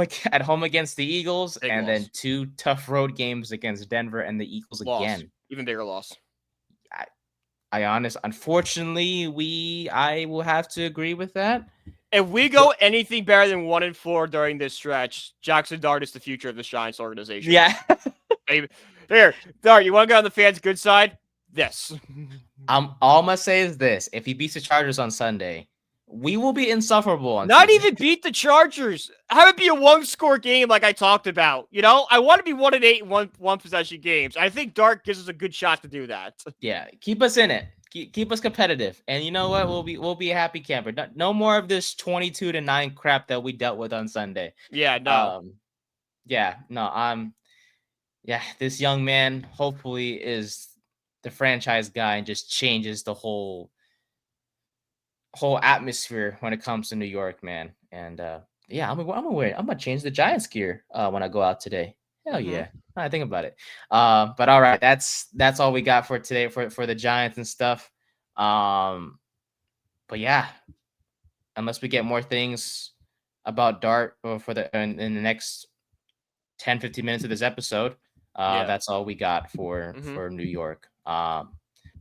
against the Eagles, big and loss. Then 2 tough road games against Denver and the Eagles again. Even bigger loss. Unfortunately, I will have to agree with that. If we go anything better than 1-4 during this stretch, Jaxson Dart is the future of this Giants organization. Yeah. Here, Dart, you want to go on the fans' good side? This. All I'm going to say is this. If he beats the Chargers on Sunday, we will be insufferable. Not even beat the Chargers. Have it be a 1-score game like I talked about. I want to be 1-8 in one possession games. I think Dart gives us a good shot to do that. Yeah, keep us in it. Keep us competitive. And you know what? We'll be a happy camper. No more of this 22-9 crap that we dealt with on Sunday. Yeah, no. This young man hopefully is the franchise guy and just changes the whole atmosphere when it comes to New York, man. And I'm gonna change the Giants gear when I go out today. Hell yeah. I think about it. But all right, that's all we got for today for the Giants and stuff. But yeah, unless we get more things about Dart for in the next 10-15 minutes of this episode, that's all we got for New York. But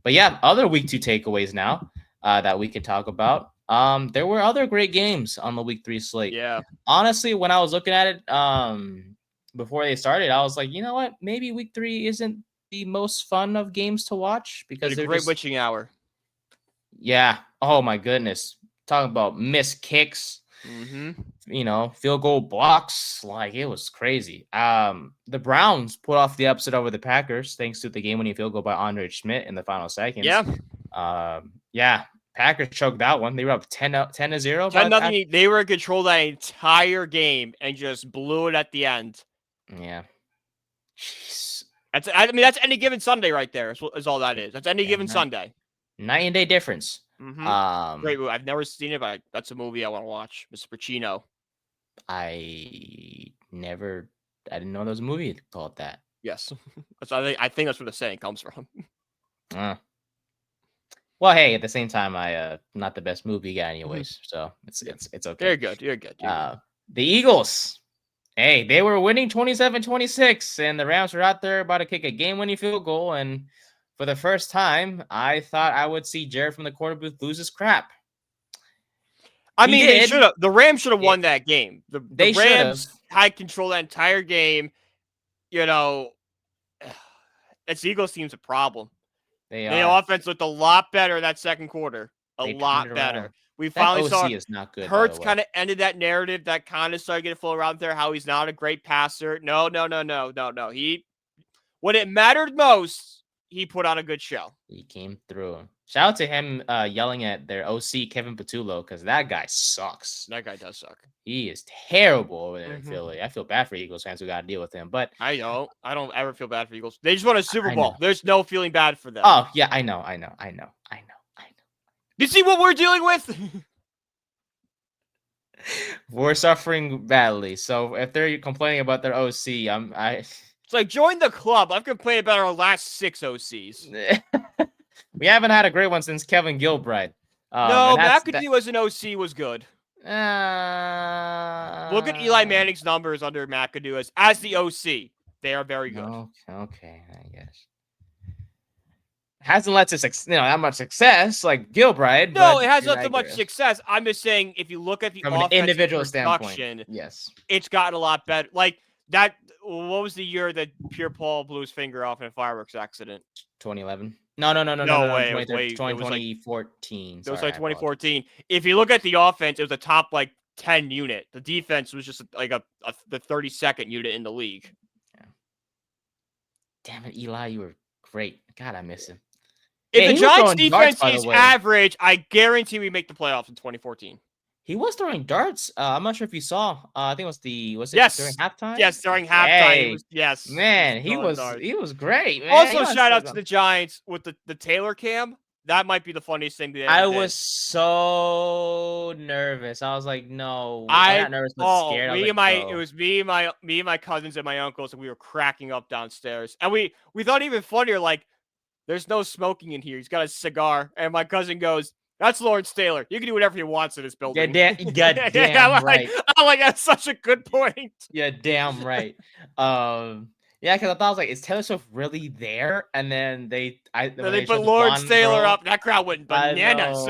yeah, other week 2 takeaways now that we can talk about. There were other great games on the week 3 slate. Yeah. Honestly, when I was looking at it, before they started, I was like, you know what? Maybe week 3 isn't the most fun of games to watch Had because a they're great just, witching hour. yeah. Oh my goodness. Talking about missed kicks, Mm-hmm. field goal blocks. Like it was crazy. The Browns put off the upset over the Packers thanks to the game-winning field goal by Andre Schmidt in the final seconds. Yeah. Yeah. Packers choked that one. They were up 10-0 by 10-0. They were in control that entire game and just blew it at the end. Yeah. Jeez. That's any given Sunday right there. Is all that is. That's any given Sunday. Night and day difference. Mm-hmm. Great movie. I've never seen it, but that's a movie I want to watch. Mr. Pacino. I didn't know there was a movie called that. Yes. I think that's where the saying comes from. Well, hey, at the same time, I not the best movie guy anyways, so it's okay. You're good. You're good. The Eagles, hey, they were winning 27-26, and the Rams were out there about to kick a game-winning field goal, and for the first time, I thought I would see Jared from the corner booth lose his crap. They should have. The Rams should have won that game. The Rams had control that entire game. That Eagles team's a problem. The offense looked a lot better that second quarter. A lot better. We finally saw is not good. Hurts kind of ended that narrative that kind of started getting full around there, how he's not a great passer. No. When it mattered most, he put on a good show. He came through. Shout out to him yelling at their OC, Kevin Patullo, because that guy sucks. That guy does suck. He is terrible over there in Philly. I feel bad for Eagles fans who got to deal with him, but I don't ever feel bad for Eagles. They just won a Super Bowl. There's no feeling bad for them. Oh, yeah, I know. You see what we're dealing with? We're suffering badly. So if they're complaining about their OC, It's like, join the club. I've complained about our last 6 OCs. We haven't had a great one since Kevin Gilbride. No, McAdoo as an OC was good. Look at Eli Manning's numbers under McAdoo as the OC. They are very good. Okay, I guess. Hasn't led to that much success like Gilbride. No, it hasn't led to much success. I'm just saying, if you look at the from an individual standpoint, yes, it's gotten a lot better. Like that. What was the year that Pierre Paul blew his finger off in a fireworks accident? 2011. No way. 2014. It was like 2014. If you look at the offense, it was a top 10 unit. The defense was just the 32nd unit in the league. Yeah. Damn it, Eli, you were great. God, I miss him. If the Giants defense is average, I guarantee we make the playoffs in 2014. He was throwing darts. I'm not sure if you saw. I think it was during halftime? Yes, during halftime. Yes. Man, he was great, man. Also, shout out to the Giants with the Taylor cam. That might be the funniest thing. I was so nervous. I was like, no. I'm not nervous, but scared. It was me and my cousins and my uncles, and we were cracking up downstairs. And we thought even funnier, there's no smoking in here. He's got a cigar. And my cousin goes, "That's Lawrence Taylor. You can do whatever he wants in this building." Damn right. I'm like, that's such a good point. Yeah, damn right. Yeah, because I thought I was like, is Taylor Swift really there? And then they put Lawrence Taylor up. That crowd went bananas.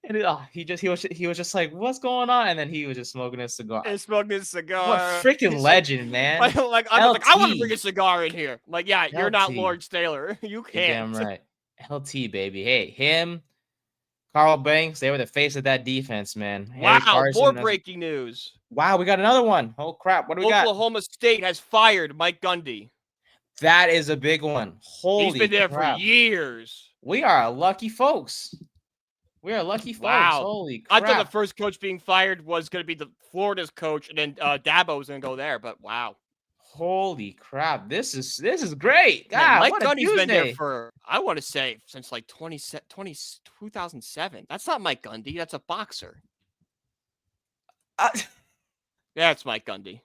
And he was just like, what's going on? And then he was just smoking his cigar. And smoking his cigar. What freaking legend, man! I want to bring a cigar in here. You're not Lawrence Taylor. You can't. Damn right. LT, baby. Hey, him, Carl Banks, they were the face of that defense, man. Wow, more breaking news. Wow, we got another one. Oh, crap. What do we got? Oklahoma State has fired Mike Gundy. That is a big one. He's been there for years. We are lucky folks. Wow. Holy crap. I thought the first coach being fired was going to be the Florida's coach, and then Dabo was going to go there, but wow. Holy crap. This is great. God, man, Mike Gundy's been there for, I want to say, since 2007. That's not Mike Gundy. That's a boxer. That's Mike Gundy.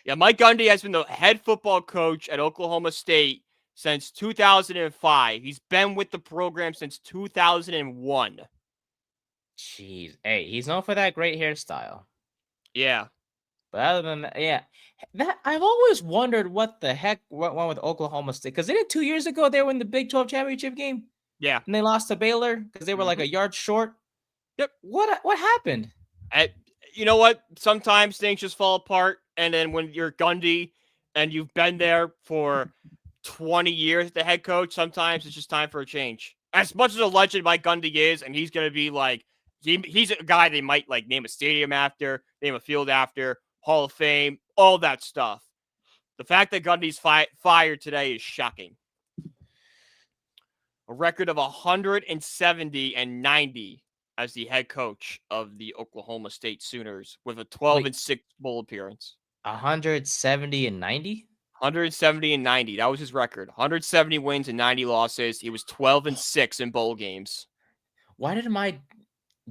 Yeah, Mike Gundy has been the head football coach at Oklahoma State since 2005. He's been with the program since 2001. Jeez. Hey, he's known for that great hairstyle. Yeah. But other than that, yeah. That I've always wondered what the heck went with Oklahoma State. Because they did 2 years ago, they were in the Big 12 championship game. Yeah. and they lost to Baylor because they were like a yard short. Yep. What happened? You know what? Sometimes things just fall apart, and then when you're Gundy and you've been there for 20 years, the head coach, sometimes it's just time for a change. As much as a legend Mike Gundy is, and he's going to be like, he's a guy they might like name a stadium after, name a field after, Hall of Fame, all that stuff. The fact that Gundy's fired today is shocking. A record of 170 and 90 as the head coach of the Oklahoma State Sooners with a 12-6 bowl appearance. 170 and 90? 170 and 90. That was his record. 170 wins and 90 losses. He was 12-6 in bowl games. Why did my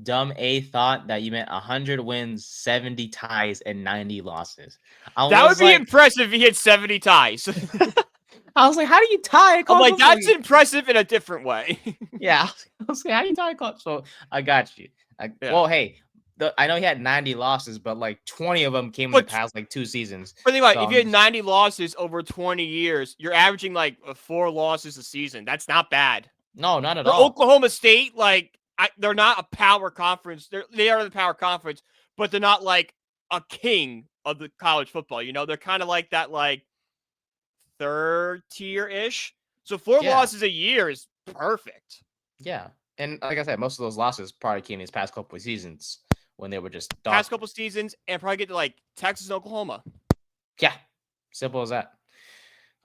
dumb A thought that you meant 100 wins, 70 ties, and 90 losses? That would be impressive if he had 70 ties. I was like, how do you tie a I'm like, that's impressive in a different way. Yeah. I was like, how do you tie a club? So I got you. Well, hey, I know he had 90 losses, but like 20 of them came in the past like 2 seasons. But think about it, if you had 90 losses over 20 years, you're averaging like 4 losses a season. That's not bad. No, not at all. Oklahoma State, they're not a power conference. They are the power conference, but they're not like a king of the college football. You know, they're kind of like that, like 3rd tier ish. So 4 losses a year is perfect. Yeah. And like I said, most of those losses probably came these past couple of seasons when they were just past couple of seasons and probably get to like Texas and Oklahoma. Yeah. Simple as that.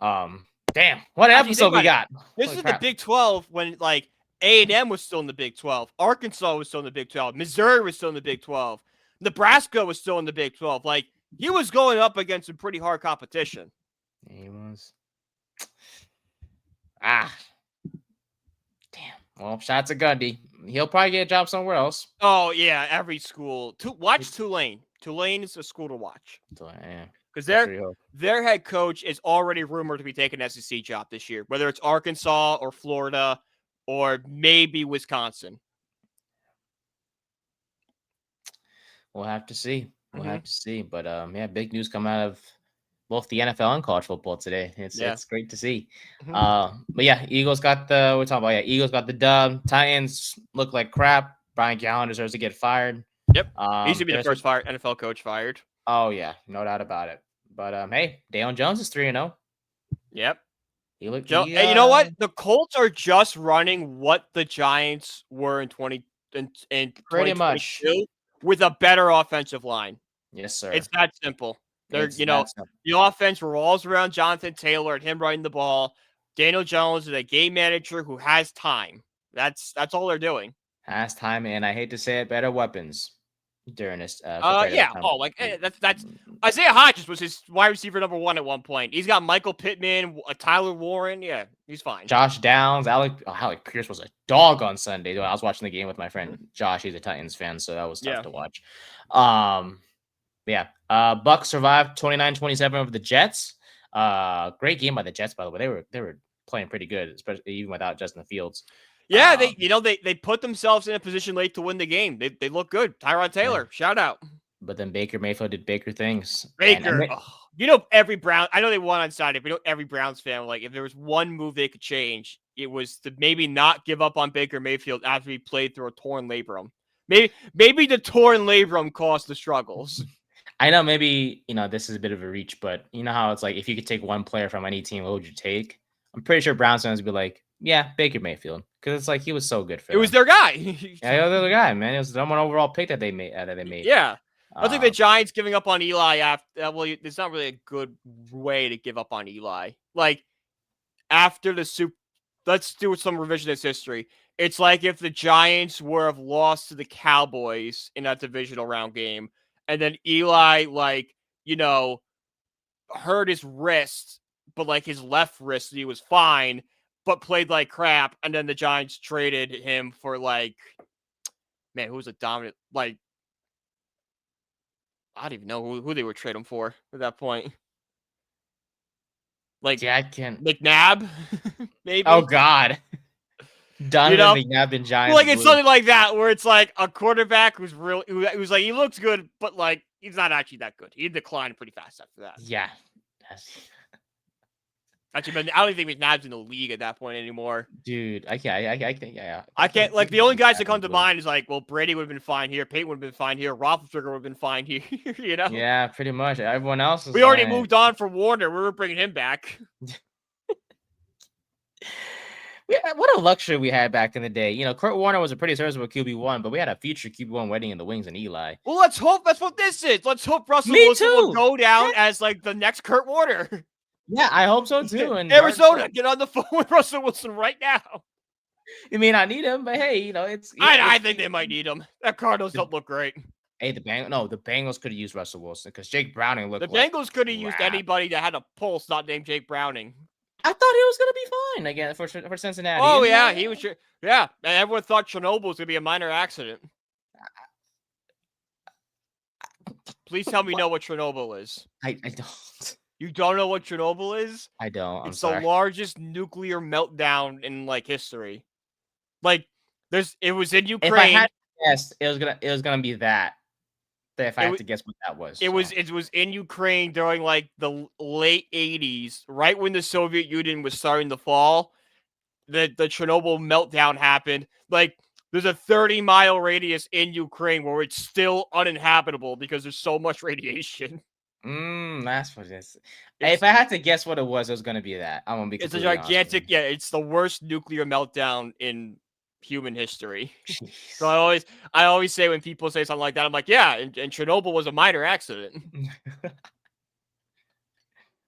Damn. What episode we got? This is the Big 12 when like A&M was still in the Big 12. Arkansas was still in the Big 12. Missouri was still in the Big 12. Nebraska was still in the Big 12. Like, he was going up against some pretty hard competition. He was. Damn. Well, shout to Gundy. He'll probably get a job somewhere else. Oh, yeah. Every school. Watch Tulane. Tulane is a school to watch. Yeah. Because their head coach is already rumored to be taking an SEC job this year, whether it's Arkansas or Florida or maybe Wisconsin. We'll have to see. Have to see. But yeah, big news coming out of both the NFL and college football today. It's great to see. But yeah, Eagles got Eagles got the dub. Titans look like crap. Brian Gallen deserves to get fired. Yep. He should be the first NFL coach fired. Oh yeah, no doubt about it. But hey, Deion Jones is 3-0. Yep. Hey, you know what? The Colts are just running what the Giants were in 2022 pretty much with a better offensive line. Yes, sir. It's that simple. The offense revolves around Jonathan Taylor and him running the ball. Daniel Jones is a game manager who has time. That's all they're doing. Has time, and I hate to say it, better weapons during this. That's Isaiah Hodgins was his wide receiver number 1 at one point. He's got Michael Pittman, Tyler Warren. Yeah, he's fine. Josh Downs, Alec Pierce was a dog on Sunday. I was watching the game with my friend Josh. He's a Titans fan, so that was tough to watch. Bucks survived 29-27 over the Jets. Great game by the Jets, by the way. They were playing pretty good, especially even without Justin Fields. Yeah, they put themselves in a position late to win the game. They look good. Tyrod Taylor, shout out. But then Baker Mayfield did Baker things. Every Brown. I know they won on Saturday, but every Browns fan, like, if there was one move they could change, it was to maybe not give up on Baker Mayfield after he played through a torn labrum. Maybe the torn labrum caused the struggles. I know maybe, this is a bit of a reach, but you know how it's like, if you could take one player from any team, what would you take? I'm pretty sure Browns fans would be like, yeah, Baker Mayfield. Because it's like, he was so good for them. It was their guy. Yeah, their guy, man. It was the number 1 overall pick that they made. Yeah. I think the Giants giving up on Eli it's not really a good way to give up on Eli. Like, after the Super, let's do some revisionist history. It's like if the Giants were have lost to the Cowboys in that divisional round game, and then Eli, hurt his wrist, but like his left wrist, he was fine, but played like crap, and then the Giants traded him for who was a dominant, I don't even know who they would trade him for at that point. McNabb, maybe. Oh God, Donovan McNabb and Giants. Well, it's something like that where it's like a quarterback who's he looks good, but he's not actually that good. He declined pretty fast after that. Yeah. Actually, but I don't think McNabb's in the league at that point anymore. Dude, I can't. I can't. I Like, can't the only believe guys that that come to anymore. mind is like, well, Brady would have been fine here, Peyton would have been fine here, Roethlisberger would have been fine here. You know, Yeah, pretty much. Everyone else is we already like, moved on from Warner. We were bringing him back. what a luxury we had back in the day. Kurt Warner was a pretty serviceable QB1, but we had a future QB1 waiting in the wings in Eli. Well, let's hope that's what this is. Let's hope Russell Me Wilson will too. go down Yeah, as like the next Kurt Warner. yeah, I hope so too. And Dart, Arizona, get on the phone with Russell Wilson right now. you may not need him, but hey, I think they might need him. That Cardinals don't look great. Hey, the Bengals could have used Russell Wilson because Jake Browning The looked like Bengals could have used crap. anybody that had a pulse, not named Jake Browning. I thought he was gonna be fine again for Cincinnati. Oh yeah, he was. Yeah, and everyone thought Chernobyl was gonna be a minor accident. Please tell me you know what Chernobyl is. I don't. You don't know what Chernobyl is? I don't. I'm It's sorry. the largest nuclear meltdown in like history. Like, it was in Ukraine. If I had to guess, it was gonna be that. If I had to guess what that was, it was in Ukraine during like the late 80s, right when the Soviet Union was starting to fall. The Chernobyl meltdown happened. Like, there's a 30-mile radius in Ukraine where it's still uninhabitable because there's so much radiation. That's what it is. If I had to guess what it was gonna be that. I'm gonna be. It's a Completely gigantic. Yeah, it's the worst nuclear meltdown in human history. Jeez. So I always say when people say something like that, I'm like, yeah, and Chernobyl was a minor accident.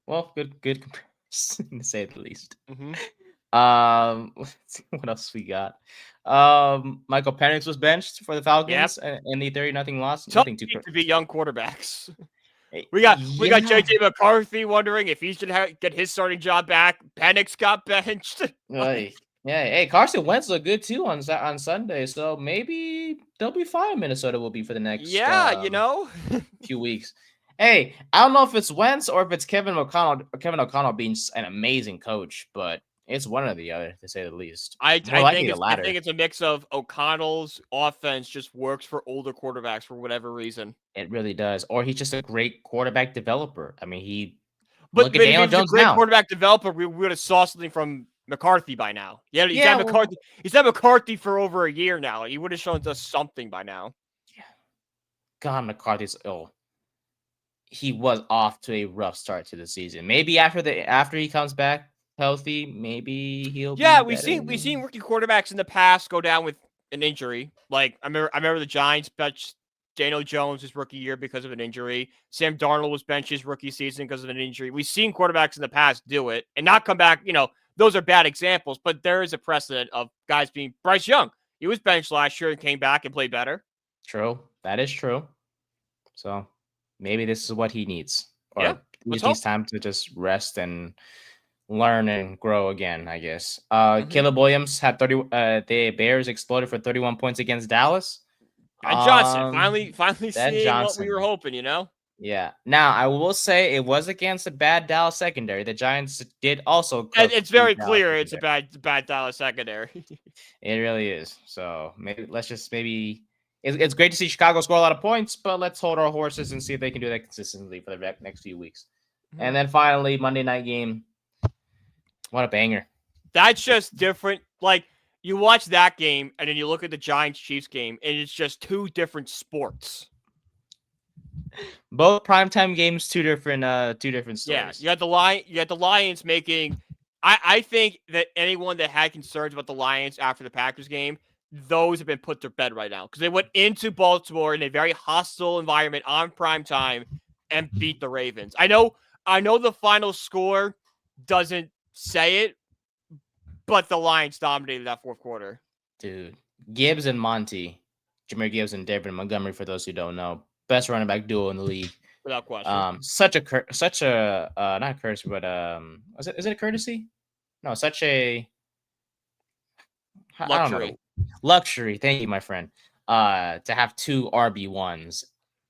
Well, good comparison to say the least. Mm-hmm. Let's see what else we got. Michael Penix was benched for the Falcons in the 30-0 loss. Tough Nothing too to be young quarterbacks. Hey, We got yeah. JJ McCarthy wondering if he's gonna get his starting job back. Penix got benched. Yeah. Hey, Carson Wentz looked good too on Sunday, so maybe they'll be fine. Minnesota will be for the next few weeks. Hey, I don't know if it's Wentz or if it's Kevin O'Connell being an amazing coach, but it's one or the other, to say the least. I think it's a mix of O'Connell's offense just works for older quarterbacks for whatever reason. It really does. Or he's just a great quarterback developer. I mean, But look at if he Daniel was a Jones great now. quarterback developer, we would have saw something from McCarthy by now. Yeah, he's had well, McCarthy. He's had McCarthy for over a year now. He would have shown us something by now. Yeah. God, McCarthy's he was off to a rough start to the season. Maybe after he comes back healthy, maybe he'll be we've better. seen rookie quarterbacks in the past go down with an injury. Like I remember the Giants benched Daniel Jones his rookie year because of an injury. Sam Darnold was benched his rookie season because of an injury. We've seen quarterbacks in the past do it and not come back. Those are bad examples, but there is a precedent of guys being Bryce Young. He was benched last year and came back and played better. True. That is true. So maybe this is what he needs. Or he needs time to just rest and learn and grow again, I guess. Caleb Williams had 30. The Bears exploded for 31 points against Dallas. And Johnson finally seeing what we were hoping, Yeah. Now I will say it was against a bad Dallas secondary. The Giants did also. And it's very clear it's a bad Dallas secondary. It really is. So maybe it's great to see Chicago score a lot of points, but let's hold our horses and see if they can do that consistently for the next few weeks. And then finally, Monday night game. What a banger. That's just different. Like, you watch that game, and then you look at the Giants-Chiefs game, and it's just two different sports. Both primetime games, two different stories. Yeah, you had the Lions making. I think that anyone that had concerns about the Lions after the Packers game, those have been put to bed right now because they went into Baltimore in a very hostile environment on primetime and beat the Ravens. I know the final score doesn't say it, but the Lions dominated that fourth quarter. Dude, Gibbs and Monty, Jahmyr Gibbs and David Montgomery, for those who don't know, best running back duo in the league. Without question. Such a not courtesy, but is it a courtesy? No, such a luxury. I don't know. Luxury. Thank you, my friend. To have two RB1s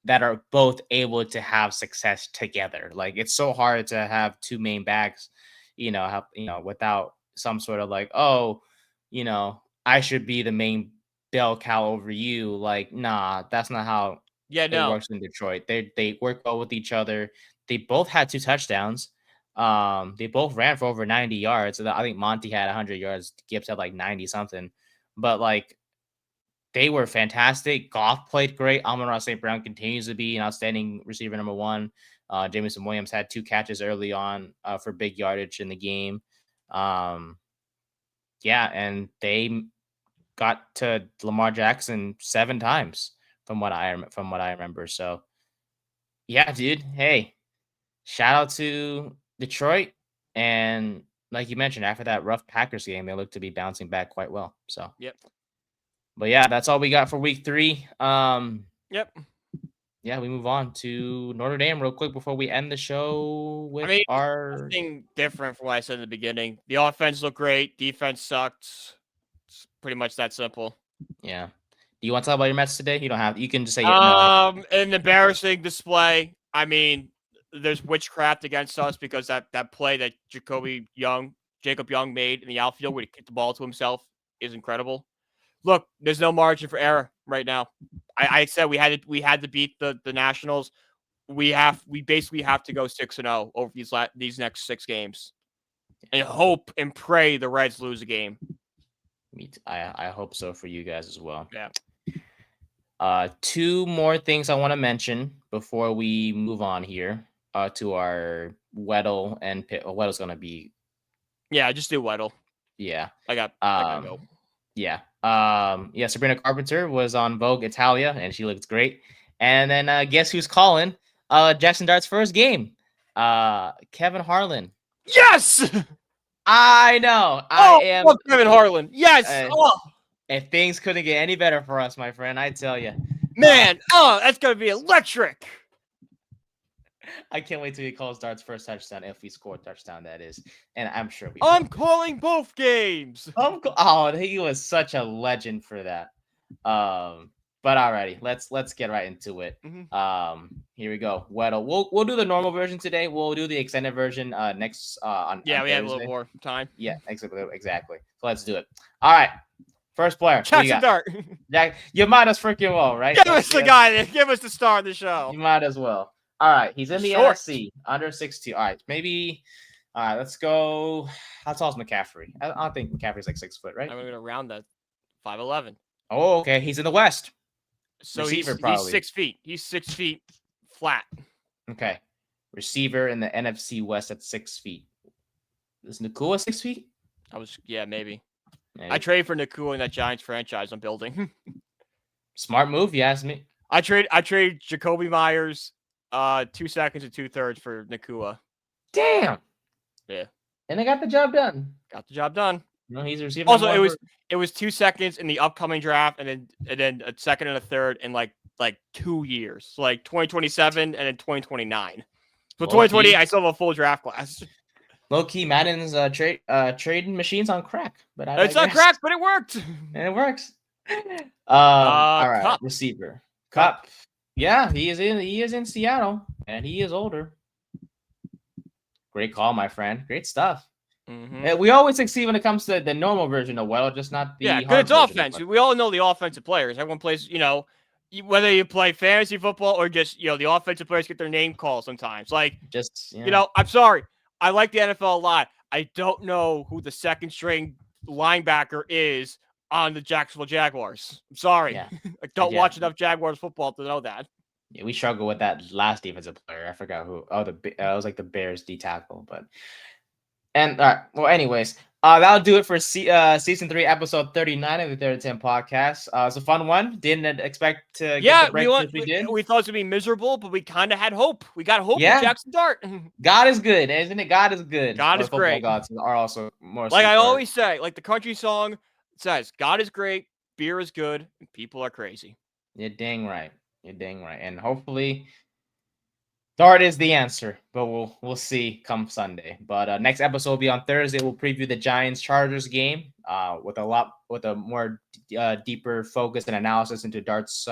that are both able to have success together. Like, it's so hard to have two main backs, without some sort of like, I should be the main bell cow over you. Like, nah, that's not how it works in Detroit. They work well with each other. They both had 2 touchdowns. They both ran for over 90 yards. So I think Monty had 100 yards. Gibbs had like 90 something. But like they were fantastic. Goff played great. Amon-Ra St. Brown continues to be an outstanding receiver number one. Jameson Williams had 2 catches early on for big yardage in the game. Yeah, and they got to Lamar Jackson 7 times from what I remember. So yeah, dude. Hey, shout out to Detroit. And like you mentioned, after that rough Packers game, they look to be bouncing back quite well. So Yep. But yeah, that's all we got for week 3. Yep. Yeah, we move on to Notre Dame real quick before we end the show with nothing different from what I said in the beginning. The offense looked great. Defense sucked. It's pretty much that simple. Yeah. Do you want to talk about your Mets today? You don't have. You can just say no. An embarrassing display. I mean, there's witchcraft against us because that play that Jacob Young made in the outfield where he kicked the ball to himself is incredible. Look, there's no margin for error right now. I said we had to beat the Nationals. We basically have to go 6-0 over these next 6 games, and hope and pray the Reds lose a game. I hope so for you guys as well. Yeah. 2 more things I want to mention before we move on here to our Weddle and Weddle's gonna be. Yeah, just do Weddle. Yeah, I gotta go. Yeah. Sabrina Carpenter was on Vogue Italia, and she looked great. And then guess who's calling? Jaxson Dart's first game. Kevin Harlan. Yes! I know. I am Kevin Harlan. Yes! If things couldn't get any better for us, my friend, I tell you. Man, that's going to be electric. I can't wait till he calls Dart's first touchdown, if we score a touchdown, that is. And I'm sure we I'm calling both games. He was such a legend for that. But alrighty, let's get right into it. Mm-hmm. Here we go. Weddle. We'll do the normal version today. We'll do the extended version next on we Thursday. have a little more time. Yeah, exactly. So let's do it. All right. First player. Jaxson Dart. Jack, you might as freaking well, right? Give us the star of the show. You might as well. All right, he's in the NFC, under 6'2". All right, maybe. All right, let's go. How tall is McCaffrey? I don't think McCaffrey's like 6 foot, right? I'm going to round that 5'11". Oh, okay. He's in the West. So he's 6 feet. He's 6 feet flat. Okay. Receiver in the NFC West at 6 feet. Is Nakua 6 feet? Maybe. I traded for Nakua in that Giants franchise I'm building. Smart move, you ask me. I traded Jacoby Myers 2 seconds and 2/3 for Nakua. Damn. Yeah. And they got the job done. No, he's a receiver. Also, it was 2 seconds in the upcoming draft, and then a second and a third in like 2 years, so like 2027 and then 2029. So 2020, I still have a full draft class. Low key, Madden's trading machines on crack, but it's not crack, but it worked. And it works. All right, Cup. Receiver Cup. Yeah, he is in Seattle, and he is older. Great call, my friend. Great stuff. Mm-hmm. We always succeed when it comes to the normal version of Weddle, just not the hard it's offense. We all know the offensive players. Everyone plays, whether you play fantasy football or just, the offensive players get their name called sometimes. Like, I'm sorry. I like the NFL a lot. I don't know who the second string linebacker is on the Jacksonville Jaguars. I'm sorry. Yeah. I don't watch enough Jaguars football to know that. Yeah, we struggle with that last defensive player. I forgot who. Oh, it was like the Bears D tackle, but. And all right. Well, anyways, that'll do it for season 3, episode 39 of the 3rd and 10 podcast. It's a fun one. Didn't expect to get the breakthroughs we did. We thought it would be miserable, but we kind of had hope. We got hope with Jaxson Dart. God is good, isn't it? God is good. God is great. Gods are also more. Like I always say, like the country song says, God is great, beer is good, and people are crazy. You're dang right. And hopefully Dart is the answer, but we'll see come Sunday. But next episode will be on Thursday. We'll preview the Giants-Chargers game with a more deeper focus and analysis into Dart's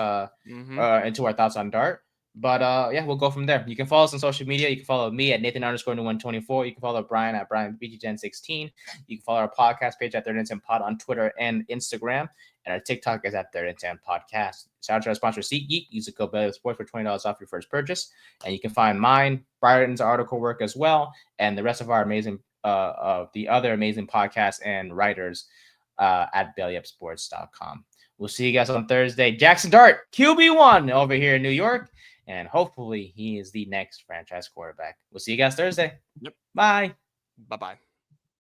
into our thoughts on Dart. But yeah, we'll go from there. You can follow us on social media. You can follow me at Nathan_124. You can follow Brian at BrianBG1016. You can follow our podcast page at Third and 10 Pod on Twitter and Instagram. And our TikTok is at Third and 10 Podcast. Shout out to our sponsor, SeatGeek. Use the code Belly Sports for $20 off your first purchase. And you can find mine, Brian's article work as well, and the rest of our amazing, the other amazing podcasts and writers at BellyUpSports.com. We'll see you guys on Thursday. Jaxson Dart, QB1 over here in New York. And hopefully he is the next franchise quarterback. We'll see you guys Thursday. Yep. Bye. Bye-bye.